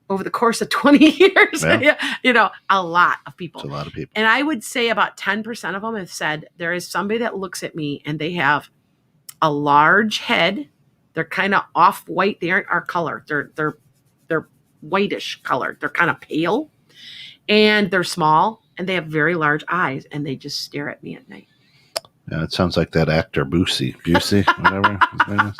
over the course of 20 years. Yeah. A lot of people. It's a lot of people. And I would say about 10% of them have said there is somebody that looks at me and they have a large head. They're kind of off white. They aren't our color. They're whitish colored. They're kind of pale, and they're small, and they have very large eyes, and they just stare at me at night. Yeah, it sounds like that actor Busey, whatever his name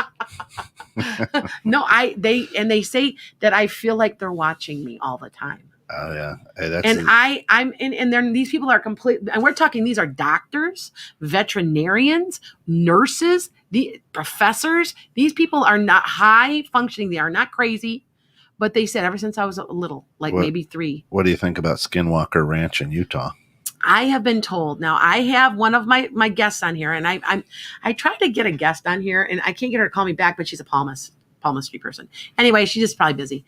is. No, they say that I feel like they're watching me all the time. Oh yeah, and these people are complete. And we're talking. These are doctors, veterinarians, nurses, the professors. These people are not high functioning. They are not crazy, but they said ever since I was little, maybe 3. What do you think about Skinwalker Ranch in Utah? I have been told. Now I have one of my guests on here, and I tried to get a guest on here, and I can't get her to call me back, but she's a palmistry person. Anyway, she's just probably busy.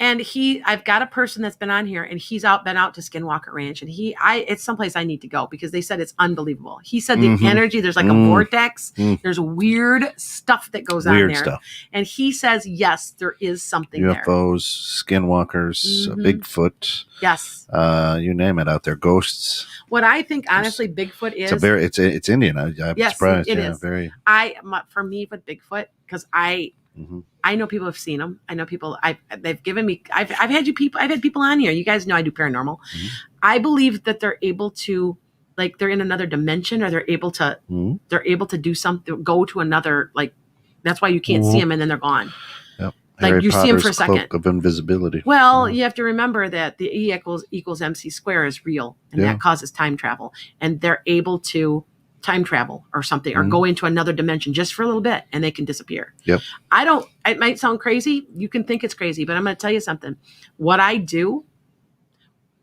And I've got a person that's been on here, and he's been out to Skinwalker Ranch, and it's someplace I need to go because they said it's unbelievable. He said the energy, there's like a vortex, there's weird stuff that goes on there. Stuff. And he says, yes, there is something there. UFOs, skinwalkers, Bigfoot. Yes. You name it out there. Ghosts. What I think, honestly, Bigfoot is. It's Indian. I'm surprised. It is. Very. For me, with Bigfoot, because I know people have seen them. I know people. They've given me. I've had people on here. You guys know I do paranormal. I believe that they're able to, like, they're in another dimension, or they're able to do something, go to another, like, that's why you can't see them, and then they're gone. Yep. Like Harry you Potter's see them for a second. Cloak of invisibility. Well, you have to remember that the E equals MC square is real, and that causes time travel, and they're able to time travel or something, or go into another dimension just for a little bit, and they can disappear. Yep. It might sound crazy. You can think it's crazy, but I'm going to tell you something. What I do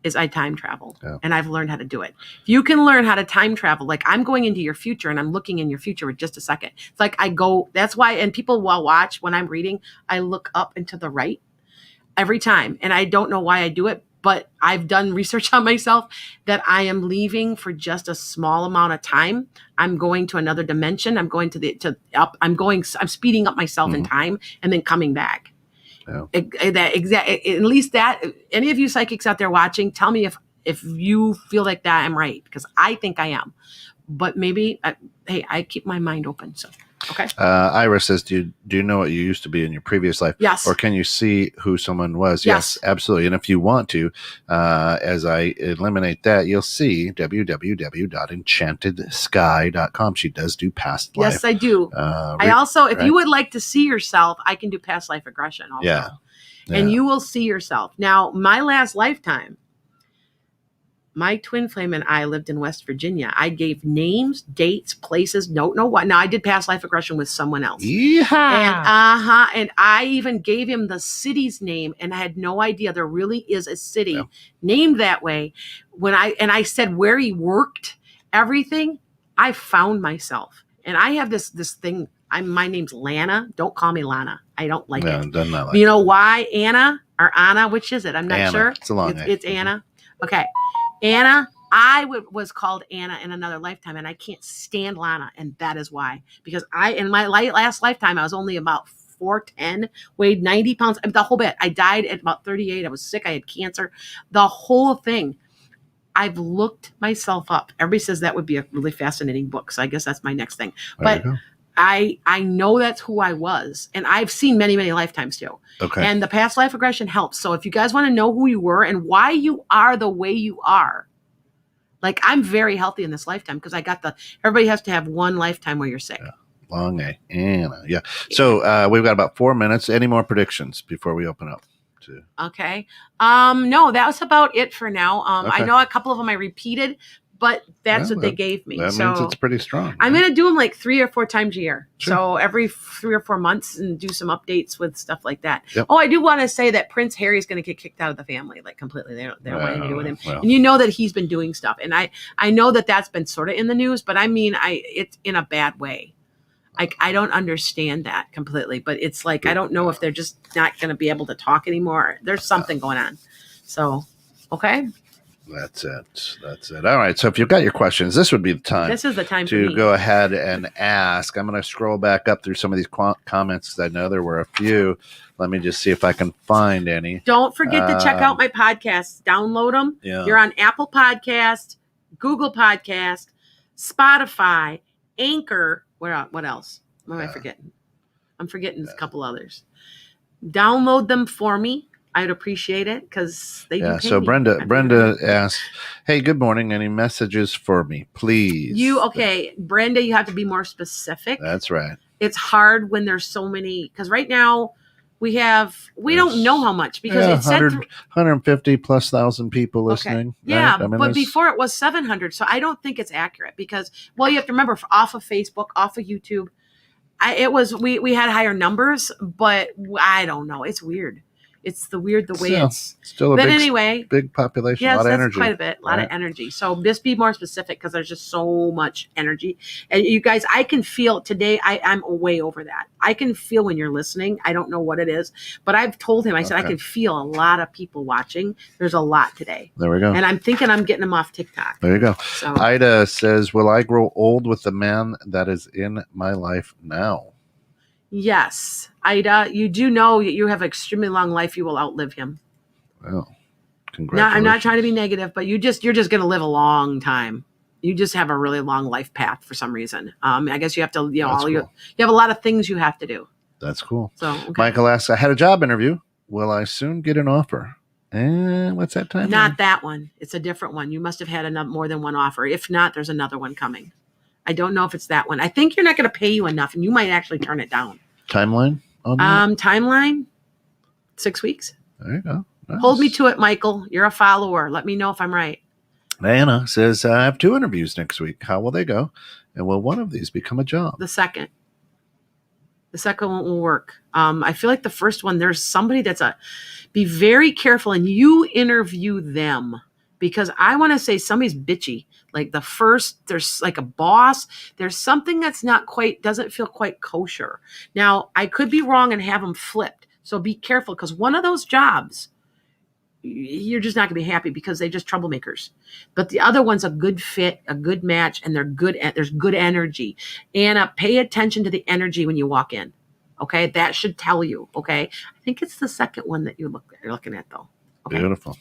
is I time travel, and I've learned how to do it. If you can learn how to time travel, like I'm going into your future and I'm looking in your future with just a second. It's like that's why, and people will watch when I'm reading, I look up and to the right every time. And I don't know why I do it, but I've done research on myself that I am leaving for just a small amount of time. I'm going to another dimension. I'm going I'm speeding up myself in time and then coming back. At least that, any of you psychics out there watching, tell me if you feel like that I'm right, because I think I am. But maybe, hey, I keep my mind open. So, okay. Ira says, do you know what you used to be in your previous life? Yes. Or can you see who someone was? Yes, absolutely. And if you want to, as I eliminate that, you'll see www.enchantedSky.com. She does do past life. Yes, I do. I also, if you would like to see yourself, I can do past life regression also. Yeah. And you will see yourself. Now, my last lifetime, my twin flame and I lived in West Virginia. I gave names, dates, places. No, what? Now, I did past life regression with someone else. Yeehaw. And I even gave him the city's name, and I had no idea there really is a city named that way. I said where he worked, everything, I found myself. And I have this thing. My name's Lana. Don't call me Lana. I don't like it. Doesn't like you know why? Anna or Anna? Which is it? I'm not sure. It's a long name. It's Anna. Okay. Anna, I was called Anna in another lifetime, and I can't stand Lana, and that is why. Because in my last lifetime, I was only about 4'10", weighed 90 pounds, the whole bit. I died at about 38. I was sick. I had cancer. The whole thing. I've looked myself up. Everybody says that would be a really fascinating book, so I guess that's my next thing. But I know that's who I was, and I've seen many, many lifetimes too. Okay. And the past life regression helps. So if you guys want to know who you were and why you are the way you are, like I'm very healthy in this lifetime because everybody has to have one lifetime where you're sick. Yeah. Long A. Anna. Yeah. So we've got about 4 minutes. Any more predictions before we open up? Okay. No, that was about it for now. I know a couple of them I repeated, but that's what they gave me. That means it's pretty strong. I'm going to do them like 3 or 4 times a year. Sure. So every 3 or 4 months, and do some updates with stuff like that. Yep. Oh, I do want to say that Prince Harry's going to get kicked out of the family, like completely. They don't want anything to do with him. Well. And you know that he's been doing stuff. And I know that that's been sort of in the news, but I mean, it's in a bad way. Like, I don't understand that completely, but it's like, I don't know if they're just not going to be able to talk anymore. There's something going on. So, okay. That's it. All right. So if you've got your questions, this would be the time. This is the time to for me. Go ahead and ask. I'm going to scroll back up through some of these comments because I know there were a few. Let me just see if I can find any. Don't forget to check out my podcasts. Download them. Yeah. You're on Apple Podcast, Google Podcast, Spotify, Anchor. What else? What am I forgetting? I'm forgetting a couple others. Download them for me. I'd appreciate it because they do pay so me. Brenda asked, "Hey, good morning. Any messages for me, please?" Brenda, you have to be more specific. That's right. It's hard when there's so many, because right now we don't know how much, because it's 150 plus thousand people listening. Okay. Yeah, right? I mean, but before it was 700, so I don't think it's accurate because, you have to remember, off of Facebook, off of YouTube, we had higher numbers, but I don't know. It's weird. It's the way Still, it's. still a But big, anyway, big population, a yes, lot of that's energy. quite a bit, a lot of Right. energy. So just be more specific because there's just so much energy. And you guys, I can feel today, I'm way over that. I can feel when you're listening. I don't know what it is, but I've told him, I said, I Okay. can feel a lot of people watching. There's a lot today. There we go. And I'm thinking I'm getting them off TikTok. There you go. So Ida says, will I grow old with the man that is in my life now? yes, Ida, you do know that you have an extremely long life. You will outlive him. Well, Now, congratulations. I'm not trying to be negative, but you're just going to live a long time. You just have a really long life path for some reason. I guess you have to, you know, That's cool. you have a lot of things you have to do. That's cool. So, okay. Michael asks, I had a job interview. Will I soon get an offer? And what's that time? Not that one. It's a different one. You must have had more than one offer. If not, there's another one coming. I don't know if it's that one. I think you're not going to pay you enough, and you might actually turn it down. Timeline on that? Timeline, 6 weeks. There you go. Nice. Hold me to it, Michael. You're a follower. Let me know if I'm right. Diana says, I have 2 interviews next week. How will they go? And will one of these become a job? The second one will work. I feel like the first one, there's somebody be very careful and you interview them, because I want to say somebody's bitchy. Like the first, there's like a boss. There's something that's doesn't feel quite kosher. Now, I could be wrong and have them flipped. So be careful, because one of those jobs, you're just not going to be happy because they're just troublemakers. But the other one's a good fit, a good match, and there's good energy. Anna, pay attention to the energy when you walk in. Okay, that should tell you. Okay, I think it's the second one that you're looking at, though. Okay. Beautiful.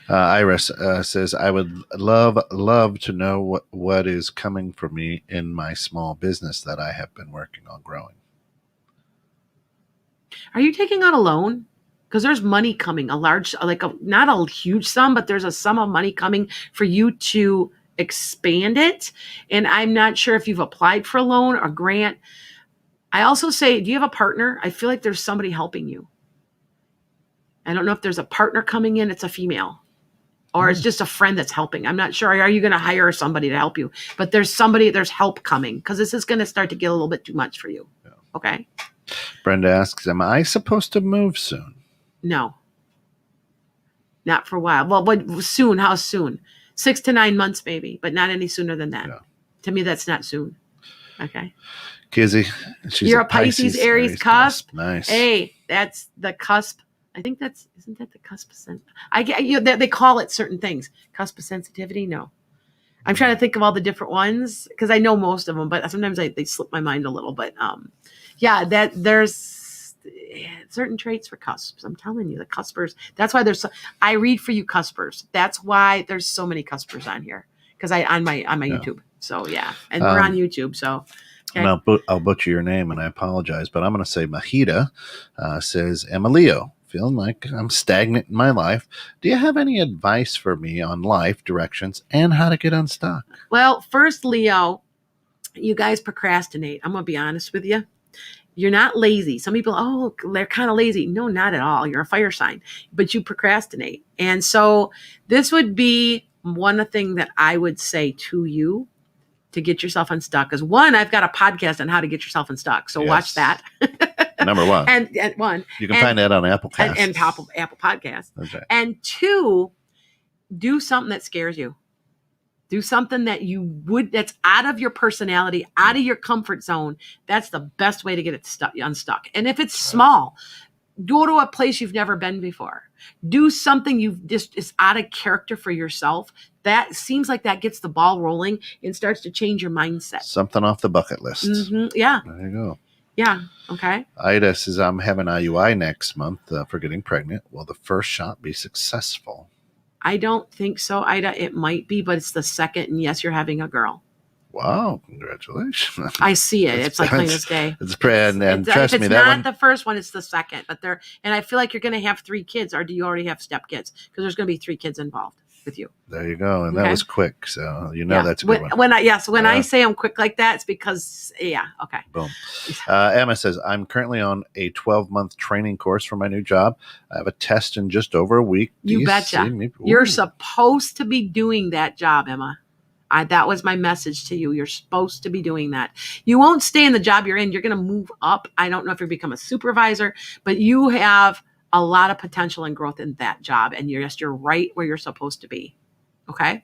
Iris says, I would love to know what is coming for me in my small business that I have been working on growing. Are you taking out a loan? Because there's money coming, not a huge sum, but there's a sum of money coming for you to expand it. And I'm not sure if you've applied for a loan or grant. I also say, do you have a partner? I feel like there's somebody helping you. I don't know if there's a partner coming in. It's a female, or it's just a friend that's helping. I'm not sure. Are you going to hire somebody to help you? But there's help coming, because this is going to start to get a little bit too much for you. Yeah. Okay. Brenda asks, am I supposed to move soon? No. Not for a while. Well, soon? How soon? 6 to 9 months, maybe, but not any sooner than that. Yeah. To me, that's not soon. Okay. Kizzy, you're a Pisces Aries cusp. Nice. Hey, that's the cusp. I think isn't that the cusp of they call it certain things. Cusp of sensitivity? No. I'm trying to think of all the different ones, because I know most of them, but sometimes they slip my mind a little. But there's certain traits for cusps. I'm telling you, the cuspers. That's why I read for you cuspers. That's why there's so many cuspers on here, because on my YouTube. So yeah, and we're on YouTube. So. Okay. And I'll butcher your name, and I apologize, but I'm going to say Mahita says, I'm a Leo, feeling like I'm stagnant in my life. Do you have any advice for me on life directions and how to get unstuck? Well, first, Leo, you guys procrastinate. I'm going to be honest with you. You're not lazy. Some people, they're kind of lazy. No, not at all. You're a fire sign, but you procrastinate. And so this would be one thing that I would say to you to get yourself unstuck. Because one, I've got a podcast on how to get yourself unstuck. So watch that. Number one. And one. You can find that on Apple Podcasts. And Apple Podcasts. That's right. And two, do something that scares you. Do something that that's out of your personality, out of your comfort zone. That's the best way to get it unstuck. And if it's small, go to a place you've never been before. Do something is out of character for yourself. That seems like that gets the ball rolling and starts to change your mindset. Something off the bucket list. Mm-hmm. Yeah. There you go. Yeah. Okay. Ida says, I'm having IUI next month for getting pregnant. Will the first shot be successful? I don't think so, Ida. It might be, but it's the second. And yes, you're having a girl. Wow, congratulations. I see it. It's like plain as day. It's trust me, if it's that not the first one, it's the second. But and I feel like you're going to have 3 kids, or do you already have step kids? Because there's going to be 3 kids involved with you. There you go. And that was quick. So that's a good one. When I say I'm quick like that, it's because, okay. Boom. Emma says, I'm currently on a 12-month training course for my new job. I have a test in just over a week. You betcha. You're supposed to be doing that job, Emma. That was my message to you. You're supposed to be doing that. You won't stay in the job you're in. You're going to move up. I don't know if you become a supervisor, but you have a lot of potential and growth in that job. And you're right where you're supposed to be. Okay.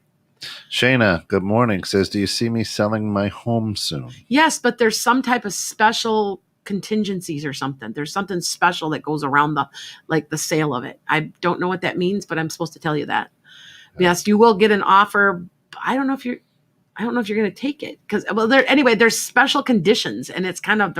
Shayna, good morning, says, do you see me selling my home soon? Yes, but there's some type of special contingencies or something. There's something special that goes around the sale of it. I don't know what that means, but I'm supposed to tell you that. Yeah. Yes, you will get an offer. I don't know if you're going to take it because, there's special conditions and they're kind of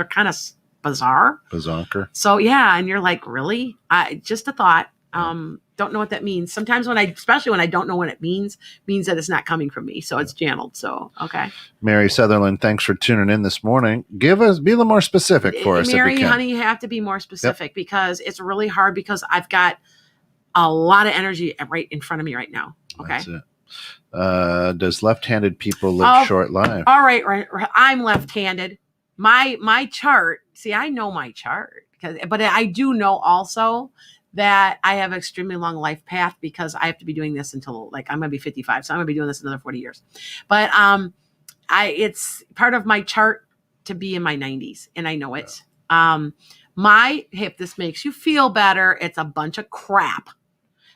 bizarre. Bazonker. So yeah. And you're like, really? Just a thought. Don't know what that means. Sometimes especially when I don't know what it means that it's not coming from me. So it's channeled. So, okay. Mary Sutherland, thanks for tuning in this morning. Be a little more specific for us. Mary, if you can. honey, you have to be more specific because it's really hard because I've got a lot of energy right in front of me right now. Okay. That's it. Does left-handed people live short lives? All right. I'm left-handed. My chart. See, I know my chart but I do know also that I have an extremely long life path because I have to be doing this until I'm going to be 55. So I'm going to be doing this another 40 years. But it's part of my chart to be in my 90s and I know it. If this makes you feel better, it's a bunch of crap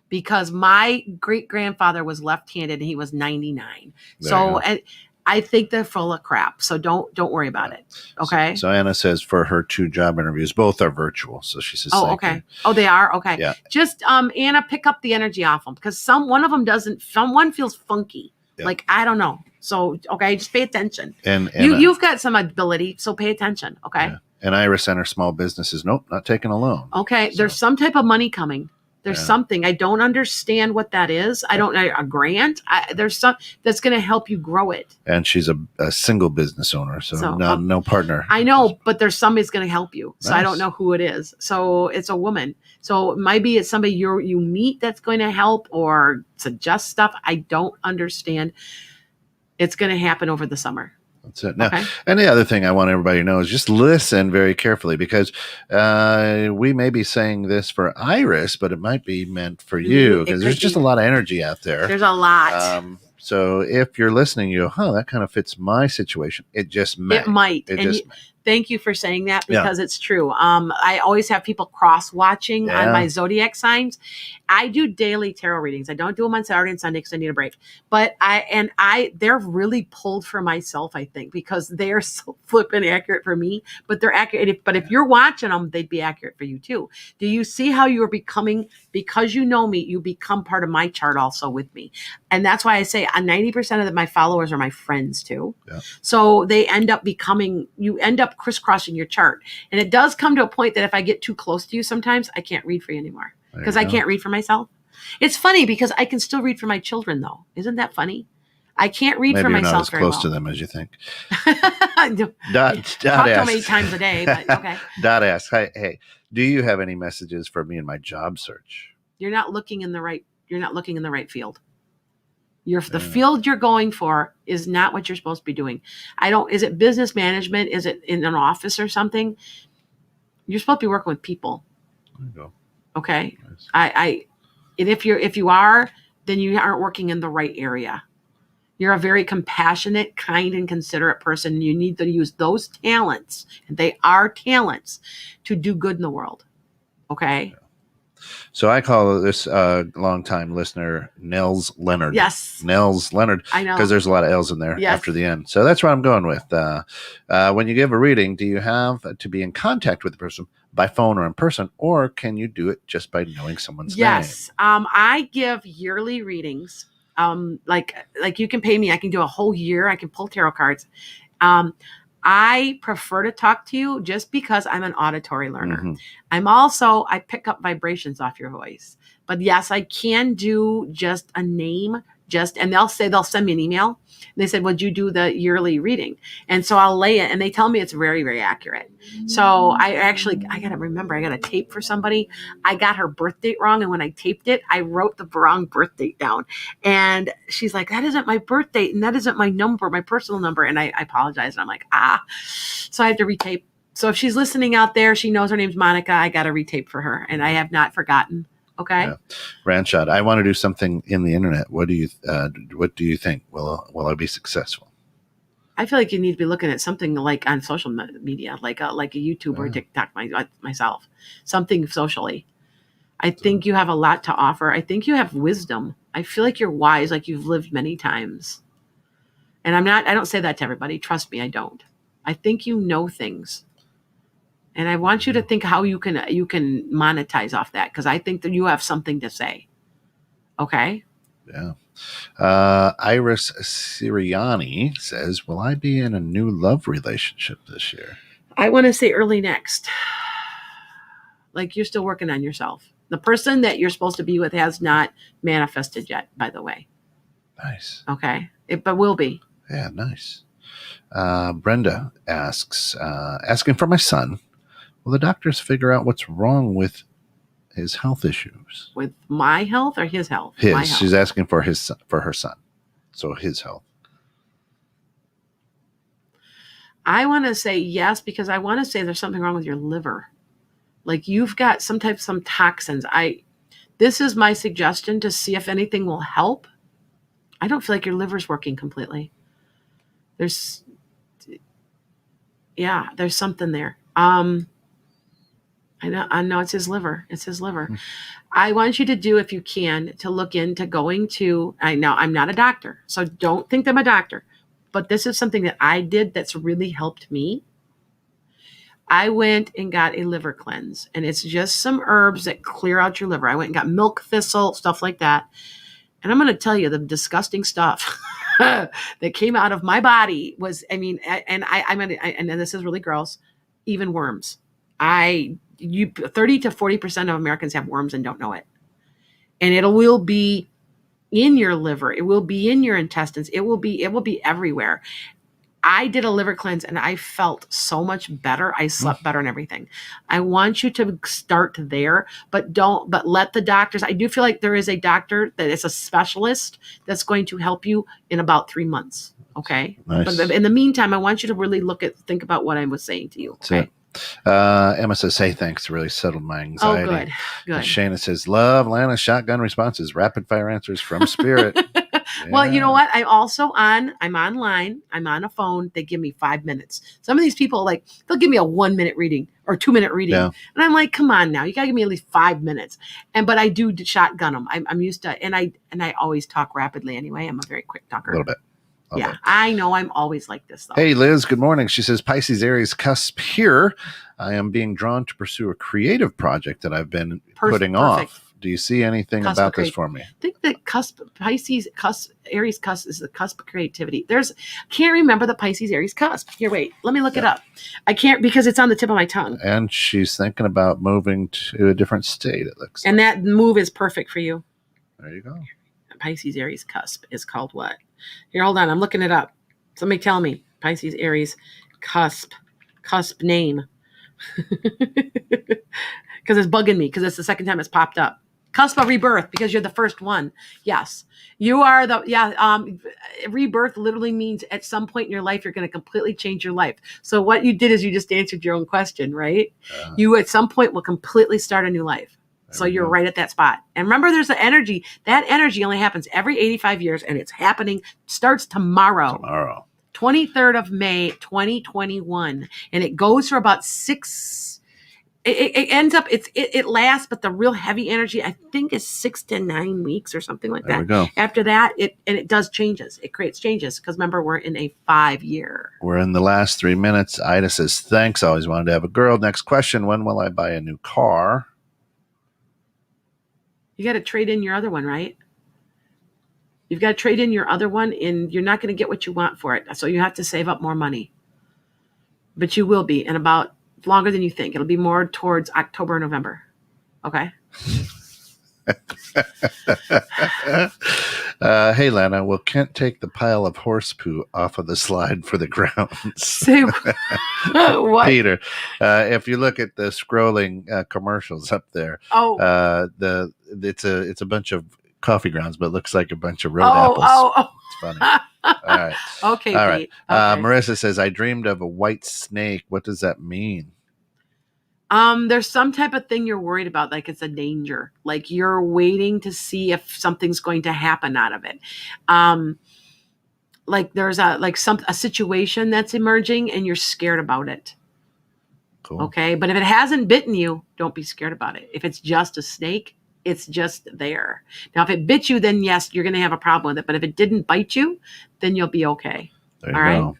because my great grandfather was left-handed and he was 99. And I think they're full of crap. So don't worry about it. Okay. So Anna says for her 2 job interviews, both are virtual. So she says, oh, okay. Oh, they are. Okay. Yeah. Just, Anna, pick up the energy off them because one of them someone feels funky. Yeah. I don't know. So, okay. Just pay attention. And you've got some ability. So pay attention. Okay. Yeah. And Iris and her small businesses. Nope. Not taking a loan. Okay. So. There's some type of money coming. There's something. I don't understand what that is. I don't know. A grant. There's some that's going to help you grow it. And she's a single business owner. So no partner. I know, but there's somebody's going to help you. So nice. I don't know who it is. So it's a woman. So maybe it's somebody you meet that's going to help or suggest stuff. I don't understand. It's going to happen over the summer. That's it. Now, and the other thing I want everybody to know is just listen very carefully because we may be saying this for Iris, but it might be meant for you because there's just a lot of energy out there. There's a lot. So if you're listening, you go, that kind of fits my situation. It just may. It might. Thank you for saying that because it's true. I always have people cross-watching on my zodiac signs. I do daily tarot readings. I don't do them on Saturday and Sunday because I need a break. But they're really pulled for myself, I think, because they're so flippin' accurate for me. But they're accurate. But if you're watching them, they'd be accurate for you too. Do you see how you are becoming, because you know me, you become part of my chart also with me. And that's why I say 90% of my followers are my friends too. Yeah. So they end up you end up crisscrossing your chart. And it does come to a point that if I get too close to you, sometimes I can't read for you anymore because I can't read for myself. It's funny because I can still read for my children though. Isn't that funny? I can't read for myself. Maybe you're not as close to them as you think. Talk to them 8 times a day, but okay. Dot asks, hey, do you have any messages for me in my job search? You're not looking in the right field. The field you're going for is not what you're supposed to be doing. Is it business management? Is it in an office or something? You're supposed to be working with people. There you go. Okay. Nice. And if you are, then you aren't working in the right area. You're a very compassionate, kind, and considerate person. You need to use those talents, and they are talents, to do good in the world. Okay. Yeah. So I call this longtime listener Nels Leonard. Yes. Nels Leonard. I know. Because there's a lot of L's in there after the end. So that's what I'm going with. When you give a reading, do you have to be in contact with the person by phone or in person, or can you do it just by knowing someone's name? Yes. I give yearly readings. Like you can pay me. I can do a whole year. I can pull tarot cards. I prefer to talk to you just because I'm an auditory learner. Mm-hmm. I pick up vibrations off your voice. But yes, I can do just a name, and they'll send me an email. They said, would you do the yearly reading? And so I'll lay it, and they tell me it's very, very accurate. So I got to remember, I got a tape for somebody. I got her birth date wrong. And when I taped it, I wrote the wrong birth date down. And she's like, that isn't my birth date. And that isn't my number, my personal number. And I apologize. And I'm like, so I had to retape. So if she's listening out there, she knows her name's Monica. I got to retape for her. And I have not forgotten. Okay. Yeah. Ranshot, I want to do something in the internet. What do you think? Will I be successful? I feel like you need to be looking at something like on social media, like a YouTube or TikTok myself, something socially. I think you have a lot to offer. I think you have wisdom. I feel like you're wise, like you've lived many times. And I don't say that to everybody. Trust me, I don't. I think you know things. And I want you to think how you can monetize off that, because I think that you have something to say. Okay? Yeah. Iris Siriani says, will I be in a new love relationship this year? I want to say early next. Like you're still working on yourself. The person that you're supposed to be with has not manifested yet, by the way. Nice. Okay? But will be. Yeah, nice. Brenda asks, asking for my son, will the doctors figure out what's wrong with his health issues? With my health or his health? His. My health. She's asking for her son. So his health. I want to say yes, because I want to say there's something wrong with your liver. Like you've got some toxins. This is my suggestion to see if anything will help. I don't feel like your liver's working completely. There's something there. I know it's his liver. It's his liver. Mm-hmm. I want you to do, if you can, to look into going to, I know I'm not a doctor, so don't think I'm a doctor, but this is something that I did that's really helped me. I went and got a liver cleanse, and it's just some herbs that clear out your liver. I went and got milk thistle, stuff like that. And I'm going to tell you, the disgusting stuff that came out of my body was, and this is really gross, even worms. 30 to 40% of Americans have worms and don't know it. And it will be in your liver. It will be in your intestines. It will be everywhere. I did a liver cleanse and I felt so much better. I slept better and everything. I want you to start there, but let the doctors, I do feel like there is a doctor that is a specialist that's going to help you in about 3 months. Okay. Nice. But in the meantime, I want you to really think about what I was saying to you. Okay. Emma says, hey, thanks. Really settled my anxiety. Oh, good. And Shayna says, love Lana's shotgun responses, rapid fire answers from spirit. Yeah. Well, you know what? I'm online. I'm on a phone. They give me 5 minutes. Some of these people, they'll give me a 1 minute reading or 2 minute reading. Yeah. And I'm like, come on now. You got to give me at least 5 minutes. But I do shotgun them. I'm used to, and I always talk rapidly anyway. I'm a very quick talker. A little bit. Yeah, I know I'm always like this, though. Hey, Liz, good morning. She says, Pisces Aries cusp here. I am being drawn to pursue a creative project that I've been putting off. Do you see anything about this for me? I think the Aries cusp is the cusp of creativity. Can't remember the Pisces Aries cusp. Here, wait, let me look it up. I can't, because it's on the tip of my tongue. And she's thinking about moving to a different state, it looks like. And that move is perfect for you. There you go. Pisces Aries cusp is called what? Here, hold on. I'm looking it up. Somebody tell me. Pisces Aries cusp name. Because it's bugging me, because it's the second time it's popped up. Cusp of rebirth, because you're the first one. Yes. You are rebirth literally means at some point in your life, you're going to completely change your life. So what you did is you just answered your own question, right? You at some point will completely start a new life. So you're right at that spot. And remember, there's an energy. That energy only happens every 85 years, and it's starts tomorrow. 23rd of May, 2021. And it goes for about it ends up, it lasts, but the real heavy energy, I think, is 6 to 9 weeks or something like that. There we go. After that, it does changes. It creates changes, because remember, we're in a 5-year. We're in the last 3 minutes. Ida says, thanks. Always wanted to have a girl. Next question. When will I buy a new car? You got to trade in your other one, right? You've got to trade in your other one, and you're not going to get what you want for it. So you have to save up more money. But you will be in about longer than you think. It'll be more towards October, November. Okay. Hey, Lana, will Kent take the pile of horse poo off of the slide for the grounds? Say what? Peter, if you look at the scrolling commercials up there, it's a bunch of coffee grounds, but it looks like a bunch of road apples. It's funny. All right. Okay. All right. Marissa says, I dreamed of a white snake. What does that mean? There's some type of thing you're worried about, like it's a danger, like you're waiting to see if something's going to happen out of it. Like there's a situation that's emerging and you're scared about it. Cool. Okay. But if it hasn't bitten you, don't be scared about it. If it's just a snake, it's just there. Now, if it bit you, then yes, you're going to have a problem with it. But if it didn't bite you, then you'll be okay. There you go.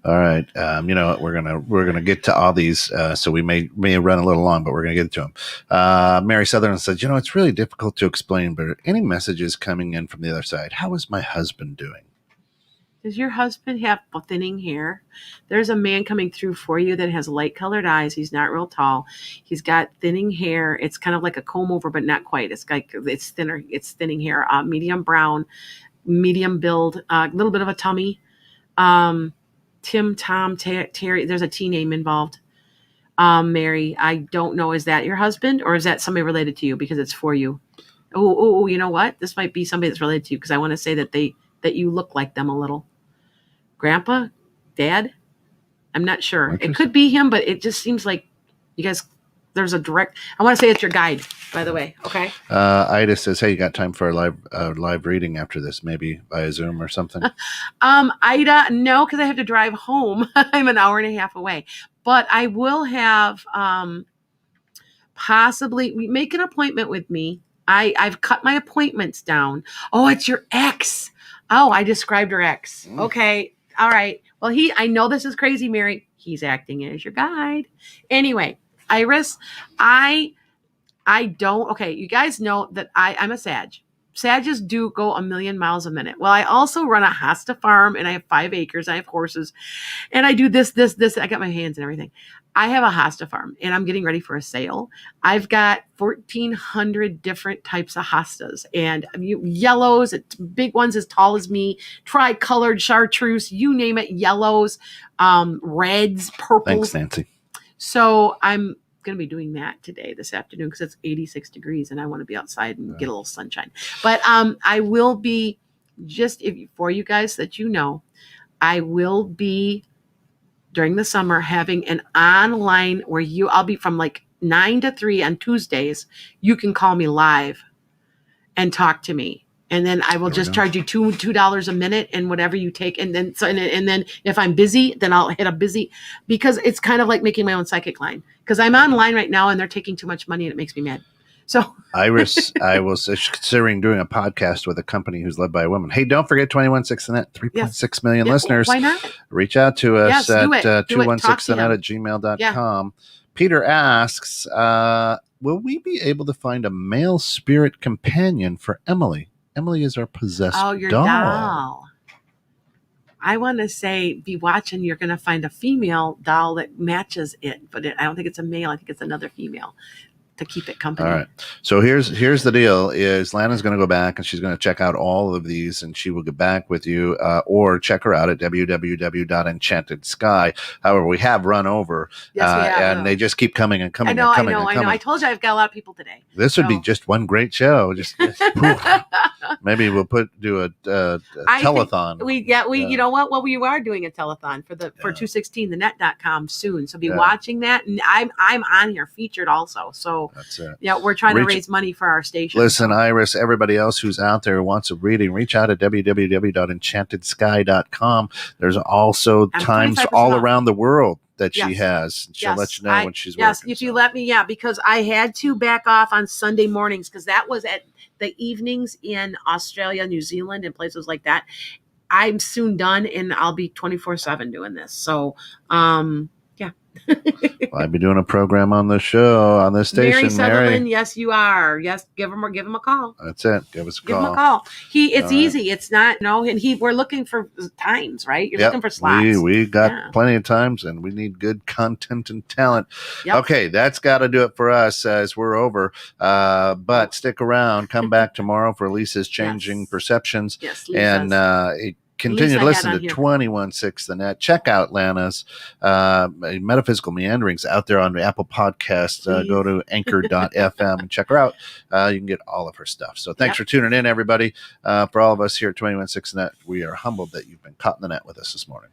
All right. You know what? We're gonna get to all these. So we may run a little long, but we're gonna get to them. Mary Sutherland says, it's really difficult to explain, but any messages coming in from the other side? How is my husband doing? Does your husband have thinning hair? There's a man coming through for you that has light colored eyes. He's not real tall. He's got thinning hair. It's kind of like a comb over, but not quite. It's thinner. It's thinning hair. Medium brown, medium build, a little bit of a tummy. Tim, Tom, Terry. There's a T name involved. Mary, I don't know. Is that your husband or is that somebody related to you because it's for you? Oh, you know what? This might be somebody that's related to you because I want to say that you look like them a little. Grandpa, Dad, I'm not sure. It could be him, but it just seems like you guys. There's a direct. I want to say it's your guide, by the way. Okay. Ida says, "Hey, you got time for a live reading after this? Maybe via Zoom or something." Ida, no, because I have to drive home. I'm an hour and a half away, but I will have possibly make an appointment with me. I've cut my appointments down. Oh, it's your ex. Oh, I described her ex. Okay. All right. Well, I know this is crazy, Mary. He's acting as your guide. Anyway, Iris, I don't, okay. You guys know that I'm a Sag. Sages do go a million miles a minute. Well, I also run a hosta farm and I have 5 acres. I have horses and I do this. I got my hands and everything. I have a hosta farm and I'm getting ready for a sale. I've got 1,400 different types of hostas and yellows, big ones as tall as me, tricolored chartreuse, you name it, yellows, reds, purples. Thanks, Nancy. So I'm going to be doing that today, this afternoon, because it's 86 degrees and I want to be outside and get a little sunshine. But I will be, for you guys that I will be during the summer having an online where I'll be from like 9 to 3 on Tuesdays. You can call me live and talk to me. And then I will just charge you $2 a minute and whatever you take. And then if I'm busy, then I'll hit a busy, because it's kind of like making my own psychic line, because I'm online right now and they're taking too much money and it makes me mad. So Iris, I was considering doing a podcast with a company who's led by a woman. Hey, don't forget 216 the net, 3.6 million listeners. Why not? Reach out to us at 216thenet at gmail.com. Yeah. Peter asks, will we be able to find a male spirit companion for Emily? Emily is our possessed your doll. doll. I want to say, be watching. You're going to find a female doll that matches it, but I don't think it's a male. I think it's another female to keep it company. All right. So here's the deal: is Lana's going to go back and she's going to check out all of these, and she will get back with you, or check her out at www.enchantedsky. However, we have run over, yes, we have, and they just keep coming and coming. I know. I told you I've got a lot of people today. This would be just one great show. Just maybe we'll do a telethon. You know what? Well, we are doing a telethon for 216thenet.com soon. So be watching that, and I'm on here featured also. So that's it. Yeah, we're trying to raise money for our station. Listen, Iris, everybody else who's out there who wants a reading, reach out at www.enchantedsky.com. There's also times all around the world that she has. She'll let you know when she's working. Yes, if you let me, because I had to back off on Sunday mornings because that was at the evenings in Australia, New Zealand, and places like that. I'm soon done, and I'll be 24/7 doing this. So, I'll be doing a program on the show on this station. Mary Sutherland, yes, you are. Yes, give him a call. That's it. Give us a call. Give him a call. It's easy. It's not we're looking for times, right? You're looking for slots. We got plenty of times, and we need good content and talent. Yep. Okay, that's got to do it for us as we're over. But stick around. Come back tomorrow for Lisa's Changing Perceptions. Yes, Lisa's. And continue to listen to 216 the net. Check out Lana's Metaphysical Meanderings out there on the Apple Podcast. Go to anchor.fm and check her out. You can get all of her stuff. So thanks for tuning in, everybody. For all of us here at 216 the net, we are humbled that you've been caught in the net with us this morning.